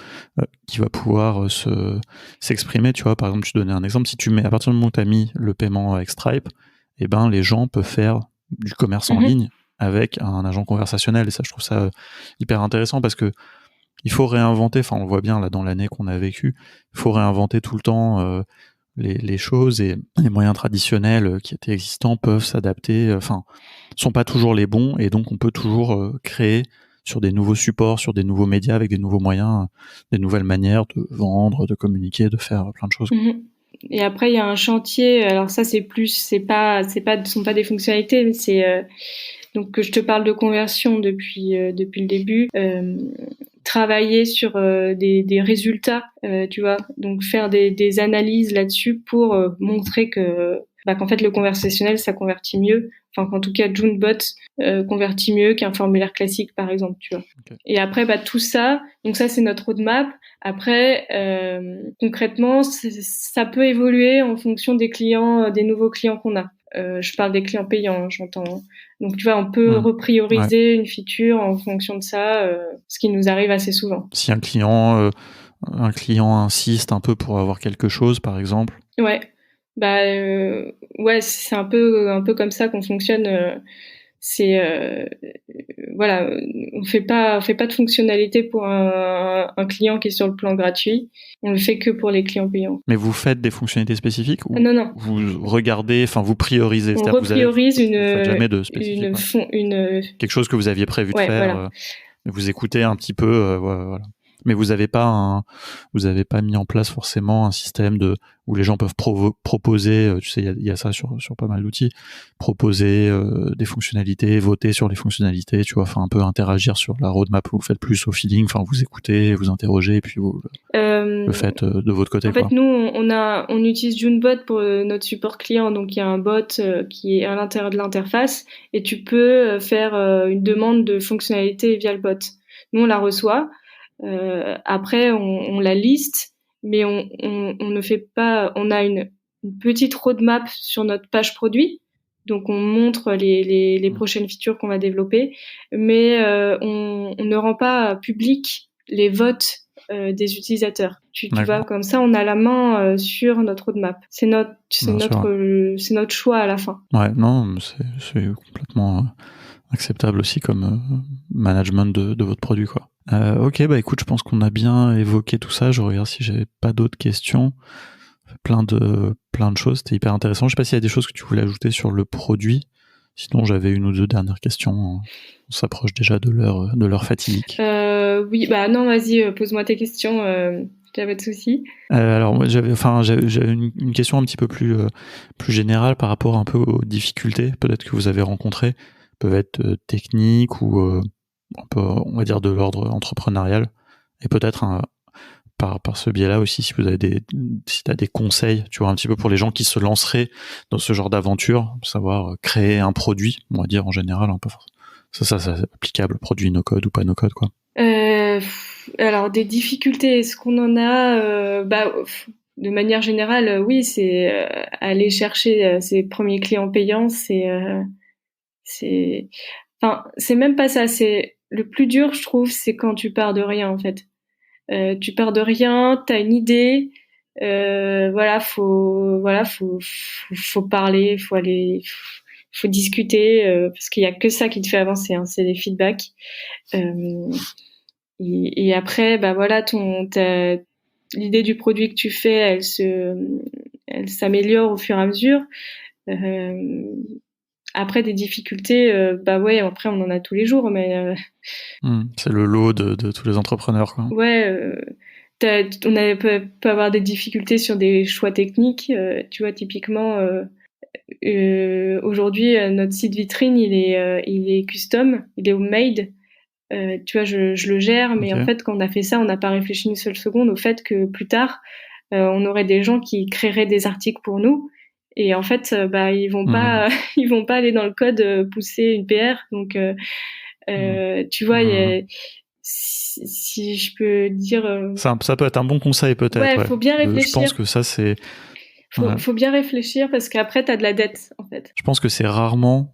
qui va pouvoir s'exprimer. Tu vois, par exemple, tu donnais un exemple, si tu mets à partir du moment où tu as mis le paiement avec Stripe, eh ben les gens peuvent faire du commerce en ligne avec un agent conversationnel, et ça je trouve ça hyper intéressant parce que il faut réinventer, enfin on le voit bien là dans l'année qu'on a vécue, il faut réinventer tout le temps les choses, et les moyens traditionnels qui étaient existants peuvent s'adapter, sont pas toujours les bons, et donc on peut toujours créer sur des nouveaux supports, sur des nouveaux médias, avec des nouveaux moyens, des nouvelles manières de vendre, de communiquer, de faire plein de choses. Et après il y a un chantier, alors ça ce sont pas des fonctionnalités, mais c'est donc que je te parle de conversion depuis le début. Travailler sur des résultats, tu vois, donc faire des analyses là-dessus pour montrer qu'en fait le conversationnel ça convertit mieux, enfin qu'en tout cas Junebot convertit mieux qu'un formulaire classique par exemple, tu vois. Okay. Et après tout ça, donc ça c'est notre roadmap. Après concrètement ça peut évoluer en fonction des clients, des nouveaux clients qu'on a. Je parle des clients payants, j'entends. Donc tu vois, on peut reprioriser une feature en fonction de ça, ce qui nous arrive assez souvent. Si un client insiste un peu pour avoir quelque chose, par exemple. Ouais, c'est un peu comme ça qu'on fonctionne. Voilà, on fait pas de fonctionnalité pour un client qui est sur le plan gratuit. On le fait que pour les clients payants. Mais vous faites des fonctionnalités spécifiques ou non. Vous regardez, vous priorisez. On repriorise vous faites jamais de spécifique. Quelque chose que vous aviez prévu de faire. Voilà. Vous écoutez un petit peu, voilà. Mais vous avez pas mis en place forcément un système où les gens peuvent proposer, tu sais, il y a ça sur pas mal d'outils, proposer des fonctionnalités, voter sur les fonctionnalités, tu vois, un peu interagir sur la roadmap. Vous le faites plus au feeling, vous écoutez, vous interrogez, et puis vous le faites de votre côté. En fait, nous, on utilise Junebot pour notre support client, donc il y a un bot qui est à l'intérieur de l'interface, et tu peux faire une demande de fonctionnalité via le bot. Nous, on la reçoit. Après, on la liste, mais on ne fait pas. On a une petite roadmap sur notre page produit, donc on montre les prochaines features qu'on va développer, mais on ne rend pas public les votes des utilisateurs. Tu vois, comme ça, on a la main sur notre roadmap. C'est notre choix à la fin. Ouais, non, c'est complètement acceptable aussi comme management de votre produit, quoi. Ok, écoute, je pense qu'on a bien évoqué tout ça. Je regarde si j'avais pas d'autres questions. Plein de choses, c'était hyper intéressant. Je sais pas s'il y a des choses que tu voulais ajouter sur le produit. Sinon, j'avais une ou deux dernières questions. On s'approche déjà de l'heure fatidique. Oui, non, vas-y, pose-moi tes questions. J'avais de soucis. Alors moi, j'avais une question un petit peu plus générale par rapport un peu aux difficultés peut-être que vous avez rencontrées. Peuvent être techniques ou un peu, on va dire, de l'ordre entrepreneurial, et peut-être par ce biais-là aussi, si t'as des conseils, tu vois, un petit peu pour les gens qui se lanceraient dans ce genre d'aventure, savoir créer un produit, on va dire en général, un peu ça c'est applicable, produit no code ou pas no code, quoi. Alors des difficultés, est-ce qu'on en a de manière générale, oui, c'est aller chercher ses premiers clients payants, c'est même pas ça, c'est le plus dur, je trouve, c'est quand tu pars de rien, en fait. Tu pars de rien, t'as une idée, faut parler, faut discuter, parce qu'il y a que ça qui te fait avancer, hein, c'est les feedbacks. Euh, et après, bah voilà, l'idée du produit que tu fais, elle s'améliore au fur et à mesure. Euh, Après des difficultés, bah ouais, après on en a tous les jours, mais C'est le lot de tous les entrepreneurs, quoi. ouais, peut avoir des difficultés sur des choix techniques. Tu vois, typiquement, aujourd'hui, notre site vitrine, il est custom, il est homemade. Tu vois, je le gère, mais Ok. en fait, quand on a fait ça, on n'a pas réfléchi une seule seconde au fait que plus tard, on aurait des gens qui créeraient des articles pour nous. Et en fait, bah, ils vont pas aller dans le code pousser une PR. Donc, tu vois, si je peux dire, Ça peut être un bon conseil, peut-être, ouais, ouais. faut bien Je pense réfléchir. que ça, c'est... Ouais. Faut bien réfléchir parce qu'après, t'as de la dette, en fait. Je pense que c'est rarement...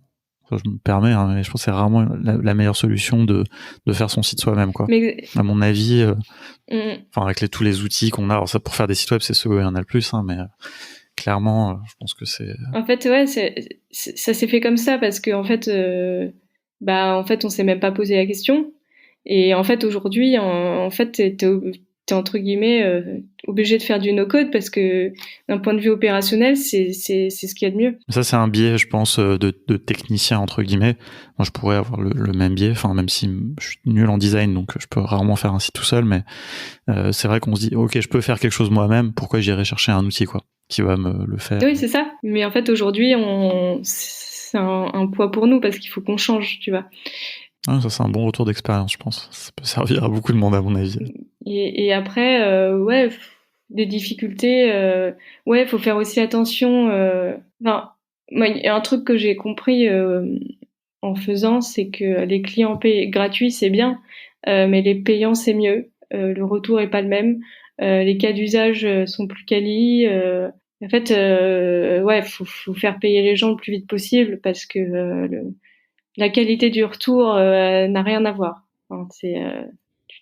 Je me permets, hein, mais je pense que c'est rarement la meilleure solution de faire son site soi-même, quoi. Mais, À mon avis, mm, avec tous les outils qu'on a, alors ça, pour faire des sites web, c'est ceux où il y en a le plus, hein, mais clairement, je pense que c'est... en fait, ouais, ça s'est fait comme ça parce que, en fait, en fait, on s'est même pas posé la question. Et en fait, aujourd'hui, en fait, t'es entre guillemets obligé de faire du no-code parce que d'un point de vue opérationnel, c'est ce qu'il y a de mieux. Ça, c'est un biais, je pense, de technicien, entre guillemets. Moi, je pourrais avoir le même biais, enfin, même si je suis nul en design, donc je peux rarement faire un site tout seul, mais c'est vrai qu'on se dit, ok, je peux faire quelque chose moi-même, pourquoi j'irai chercher un outil, quoi, qui va me le faire. Oui, c'est ça. Mais en fait, aujourd'hui, c'est un poids pour nous parce qu'il faut qu'on change, tu vois. Ah, ça, c'est un bon retour d'expérience, je pense. Ça peut servir à beaucoup de monde, à mon avis. Et après, ouais, des difficultés, ouais, faut faire aussi attention. Enfin, moi, il y a un truc que j'ai compris en faisant, c'est que les clients gratuits, c'est bien, mais les payants, c'est mieux. Le retour est pas le même. Les cas d'usage sont plus quali. En fait, ouais, faut faire payer les gens le plus vite possible parce que la qualité du retour n'a rien à voir. Enfin,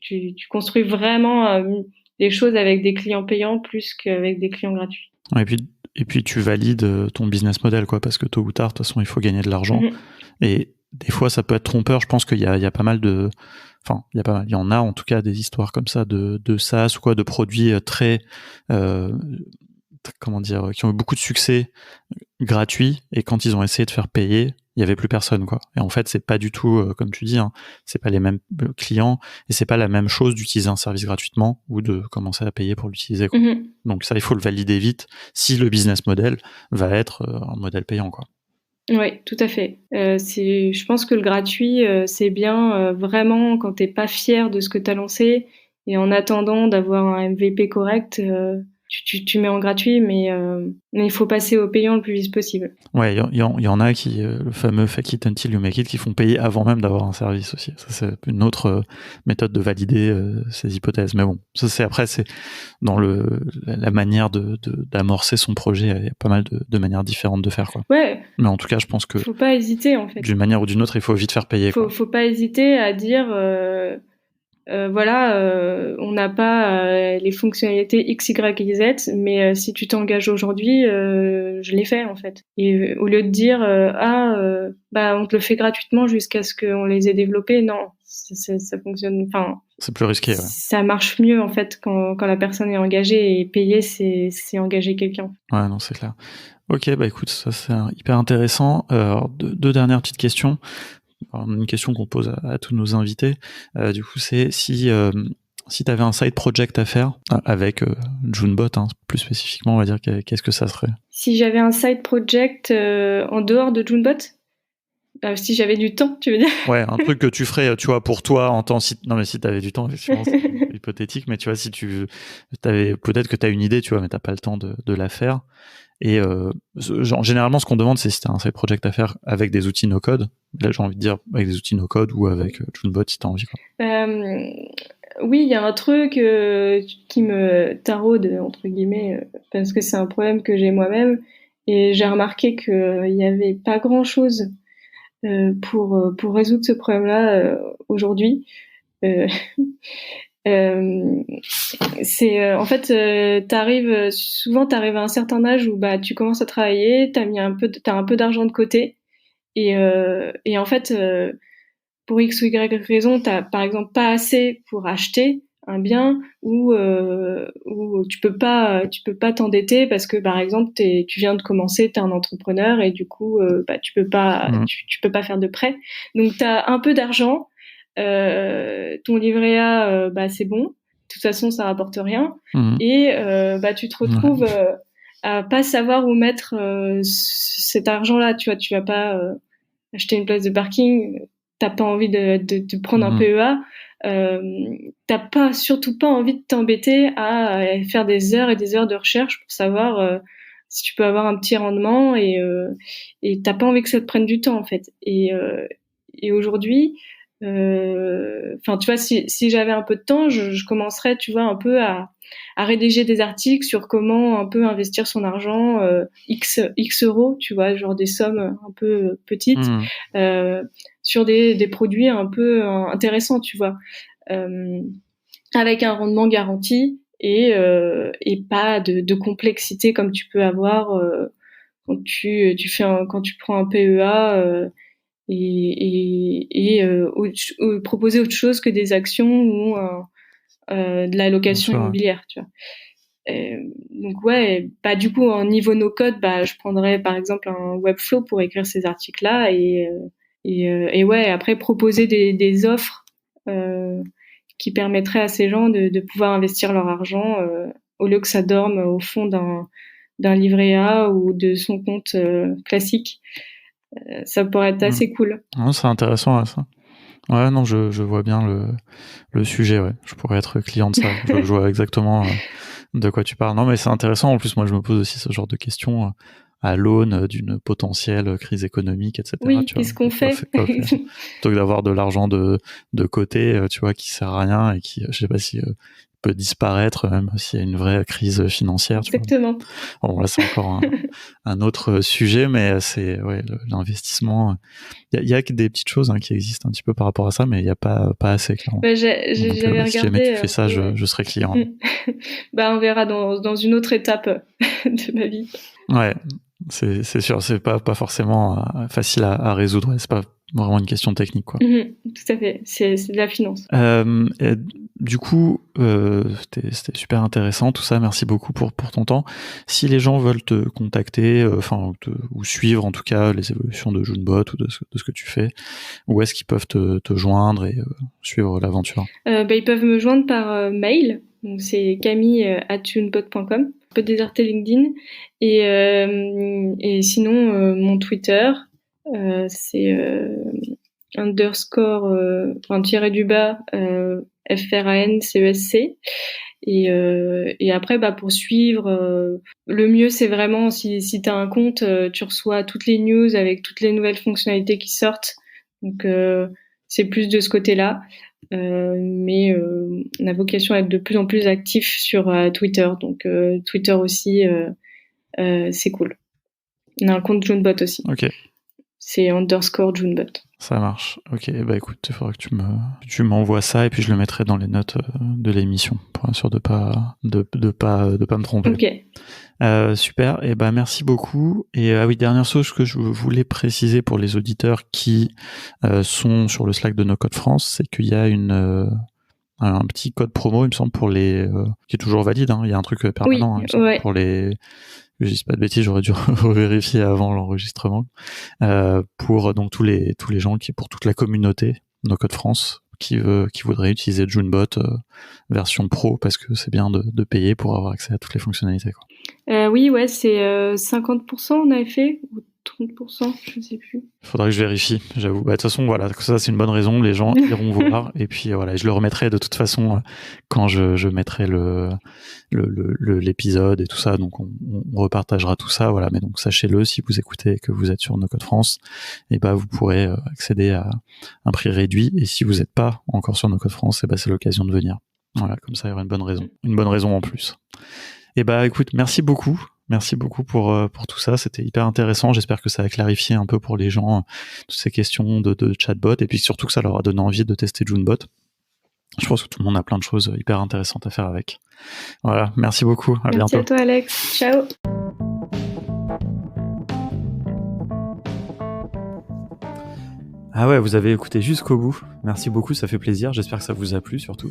tu construis vraiment les choses avec des clients payants plus qu'avec des clients gratuits. Ouais, et puis tu valides ton business model, quoi, parce que tôt ou tard, de toute façon, il faut gagner de l'argent. Mhm. Et des fois, ça peut être trompeur. Je pense qu'il y a pas mal de, enfin, il y en a en tout cas des histoires comme ça de SaaS ou quoi, de produits très, comment dire, qui ont eu beaucoup de succès gratuits, et quand ils ont essayé de faire payer, il y avait plus personne, quoi. Et en fait, c'est pas du tout comme tu dis, hein, c'est pas les mêmes clients, et c'est pas la même chose d'utiliser un service gratuitement ou de commencer à payer pour l'utiliser, quoi. Mhm. Donc ça, il faut le valider vite si le business model va être un modèle payant, quoi. Oui, tout à fait. Je pense que le gratuit, c'est bien vraiment quand t'es pas fier de ce que t'as lancé et en attendant d'avoir un MVP correct, tu mets en gratuit, mais il faut passer au payant le plus vite possible. Ouais, il y en a qui, le fameux fake it until you make it, qui font payer avant même d'avoir un service aussi. Ça, c'est une autre méthode de valider ces hypothèses. Mais bon, ça, c'est dans la manière d'amorcer son projet. Il y a pas mal de manières différentes de faire, quoi. Ouais, Mais en tout cas, je pense que faut pas hésiter en fait. d'une manière ou d'une autre, il faut vite faire payer, quoi. Faut pas hésiter à dire voilà, on n'a pas les fonctionnalités X, Y et Z, mais si tu t'engages aujourd'hui, je l'ai fait en fait. Et au lieu de dire bah on te le fait gratuitement jusqu'à ce qu'on les ait développés, non, ça fonctionne. Enfin, C'est plus risqué, ouais. ça marche mieux en fait quand la personne est engagée et payer, c'est engager quelqu'un. Ouais, non, c'est clair. Ok, bah écoute, ça c'est hyper intéressant. Alors, deux dernières petites questions. Alors, une question qu'on pose à tous nos invités. Du coup, c'est si tu avais un side project à faire avec Junebot, hein, plus spécifiquement, on va dire, qu'est-ce que ça serait? Si j'avais un side project en dehors de Junebot, si j'avais du temps, tu veux dire? Ouais, un truc que tu ferais, tu vois, pour toi en temps. Non, mais si t'avais du temps, effectivement, c'est hypothétique, mais tu vois, si peut-être que t'as une idée, tu vois, mais t'as pas le temps de la faire. Et généralement, ce qu'on demande, c'est si t'as un side project à faire avec des outils no-code. Là, j'ai envie de dire avec des outils no-code ou avec Junebot, si t'as envie, quoi. Oui, il y a un truc qui me taraude, entre guillemets, parce que c'est un problème que j'ai moi-même. Et j'ai remarqué qu'il n'y avait pas grand-chose pour résoudre ce problème-là aujourd'hui. Euh, c'est en fait t'arrives à un certain âge où bah tu commences à travailler, t'as un peu d'argent de côté et en fait pour X ou Y raison t'as par exemple pas assez pour acheter un bien ou tu peux pas t'endetter parce que par exemple tu viens de commencer, t'es un entrepreneur et du coup bah tu peux pas faire de prêt, donc t'as un peu d'argent, ton livret A bah c'est bon, de toute façon ça rapporte rien, et bah tu te retrouves à pas savoir où mettre cet argent-là, tu vois, tu vas pas acheter une place de parking, t'as pas envie de prendre un PEA, surtout pas envie de t'embêter à faire des heures et des heures de recherche pour savoir si tu peux avoir un petit rendement, et t'as pas envie que ça te prenne du temps en fait. Et aujourd'hui, enfin tu vois, si j'avais un peu de temps, je commencerais, tu vois, un peu à rédiger des articles sur comment un peu investir son argent, X euros, tu vois, genre des sommes un peu petites, sur des produits un peu intéressants, tu vois, avec un rendement garanti et pas de complexité comme tu peux avoir quand tu prends un PEA, proposer autre chose que des actions ou de la location immobilière, tu vois. Donc ouais, bah du coup en niveau no code, bah je prendrais par exemple un Webflow pour écrire ces articles-là et ouais, après proposer des offres qui permettraient à ces gens de pouvoir investir leur argent au lieu que ça dorme au fond d'un livret A ou de son compte classique. Ça pourrait être assez cool. Non, c'est intéressant ça. Ouais, non, je vois bien le sujet, ouais. Je pourrais être client de ça. Je vois exactement de quoi tu parles. Non, mais c'est intéressant. En plus, moi, je me pose aussi ce genre de questions à l'aune d'une potentielle crise économique, etc. Oui, tu vois. qu'est-ce qu'on fait plutôt que d'avoir de l'argent de côté, tu vois, qui sert à rien et qui, je sais pas si peut disparaître même s'il y a une vraie crise financière. Exactement. Tu vois. Bon, là, c'est encore un autre sujet, mais c'est ouais, l'investissement. Il y a des petites choses qui existent un petit peu par rapport à ça, mais il n'y a pas assez, clairement. Bah, j'avais regardé. Si jamais tu fais ça, je serai client. Bah, on verra dans une autre étape de ma vie. Ouais, c'est sûr, c'est pas forcément facile à résoudre. C'est pas vraiment une question technique, quoi. Tout à fait, c'est de la finance. Du coup, c'était super intéressant tout ça. Merci beaucoup pour ton temps. Si les gens veulent te contacter, ou suivre en tout cas les évolutions de Junebot ou de ce que tu fais, où est-ce qu'ils peuvent te joindre et suivre l'aventure? Ils peuvent me joindre par mail. Donc c'est camille@junebot.com. On peut déserter LinkedIn et sinon mon Twitter c'est underscore tiré du bas FRANCESC. Et après, bah, pour suivre, le mieux, c'est vraiment si tu as un compte, tu reçois toutes les news avec toutes les nouvelles fonctionnalités qui sortent. Donc, c'est plus de ce côté-là. Mais on a vocation à être de plus en plus actif sur Twitter. Donc, Twitter aussi, c'est cool. On a un compte Junebot aussi. Ok. C'est underscore Junebot. Ça marche. Ok, bah écoute, il faudra que tu m'envoies ça et puis je le mettrai dans les notes de l'émission pour être sûr de pas me tromper. Ok. Super. Et bah merci beaucoup. Et oui, dernière chose que je voulais préciser pour les auditeurs qui sont sur le Slack de No Code France, c'est qu'il y a un petit code promo, il me semble, pour les qui est toujours valide. Il y a un truc permanent. Oui, il me semble, ouais. pour les. Je dis pas de bêtises, j'aurais dû revérifier avant l'enregistrement. Pour donc tous les gens pour toute la communauté No Code France qui voudrait utiliser Junebot version pro, parce que c'est bien de payer pour avoir accès à toutes les fonctionnalités, quoi. Oui, ouais, c'est 50% on avait fait, ou 30%, je ne sais plus. Faudrait que je vérifie, j'avoue. Bah, de toute façon, voilà, ça c'est une bonne raison, les gens iront voir, et puis voilà, je le remettrai de toute façon quand je mettrai l'épisode et tout ça, donc on repartagera tout ça, voilà. Mais donc sachez-le, si vous écoutez et que vous êtes sur No Code France, et bah vous pourrez accéder à un prix réduit, et si vous n'êtes pas encore sur No Code France, et bah c'est l'occasion de venir. Voilà, comme ça il y aura une bonne raison en plus. Et bah écoute, merci beaucoup Merci beaucoup pour tout ça, c'était hyper intéressant. J'espère que ça a clarifié un peu pour les gens toutes ces questions de chatbot, et puis surtout que ça leur a donné envie de tester Junebot. Je pense que tout le monde a plein de choses hyper intéressantes à faire avec. Voilà, merci beaucoup, à bientôt. Merci à toi Alex, ciao. Ah ouais, vous avez écouté jusqu'au bout. Merci beaucoup, ça fait plaisir. J'espère que ça vous a plu surtout.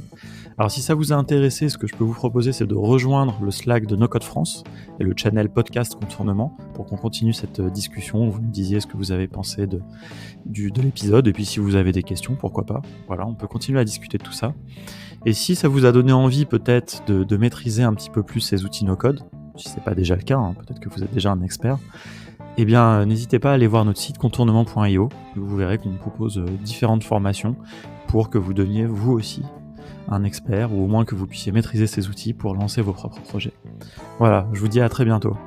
Alors si ça vous a intéressé, ce que je peux vous proposer, c'est de rejoindre le Slack de No Code France et le channel podcast Contournement pour qu'on continue cette discussion. Vous me disiez ce que vous avez pensé de l'épisode, et puis si vous avez des questions, pourquoi pas. Voilà, on peut continuer à discuter de tout ça. Et si ça vous a donné envie peut-être de maîtriser un petit peu plus ces outils No Code, si c'est pas déjà le cas, peut-être que vous êtes déjà un expert, eh bien, n'hésitez pas à aller voir notre site contournement.io. Vous verrez qu'on propose différentes formations pour que vous deveniez vous aussi un expert, ou au moins que vous puissiez maîtriser ces outils pour lancer vos propres projets. Voilà, je vous dis à très bientôt.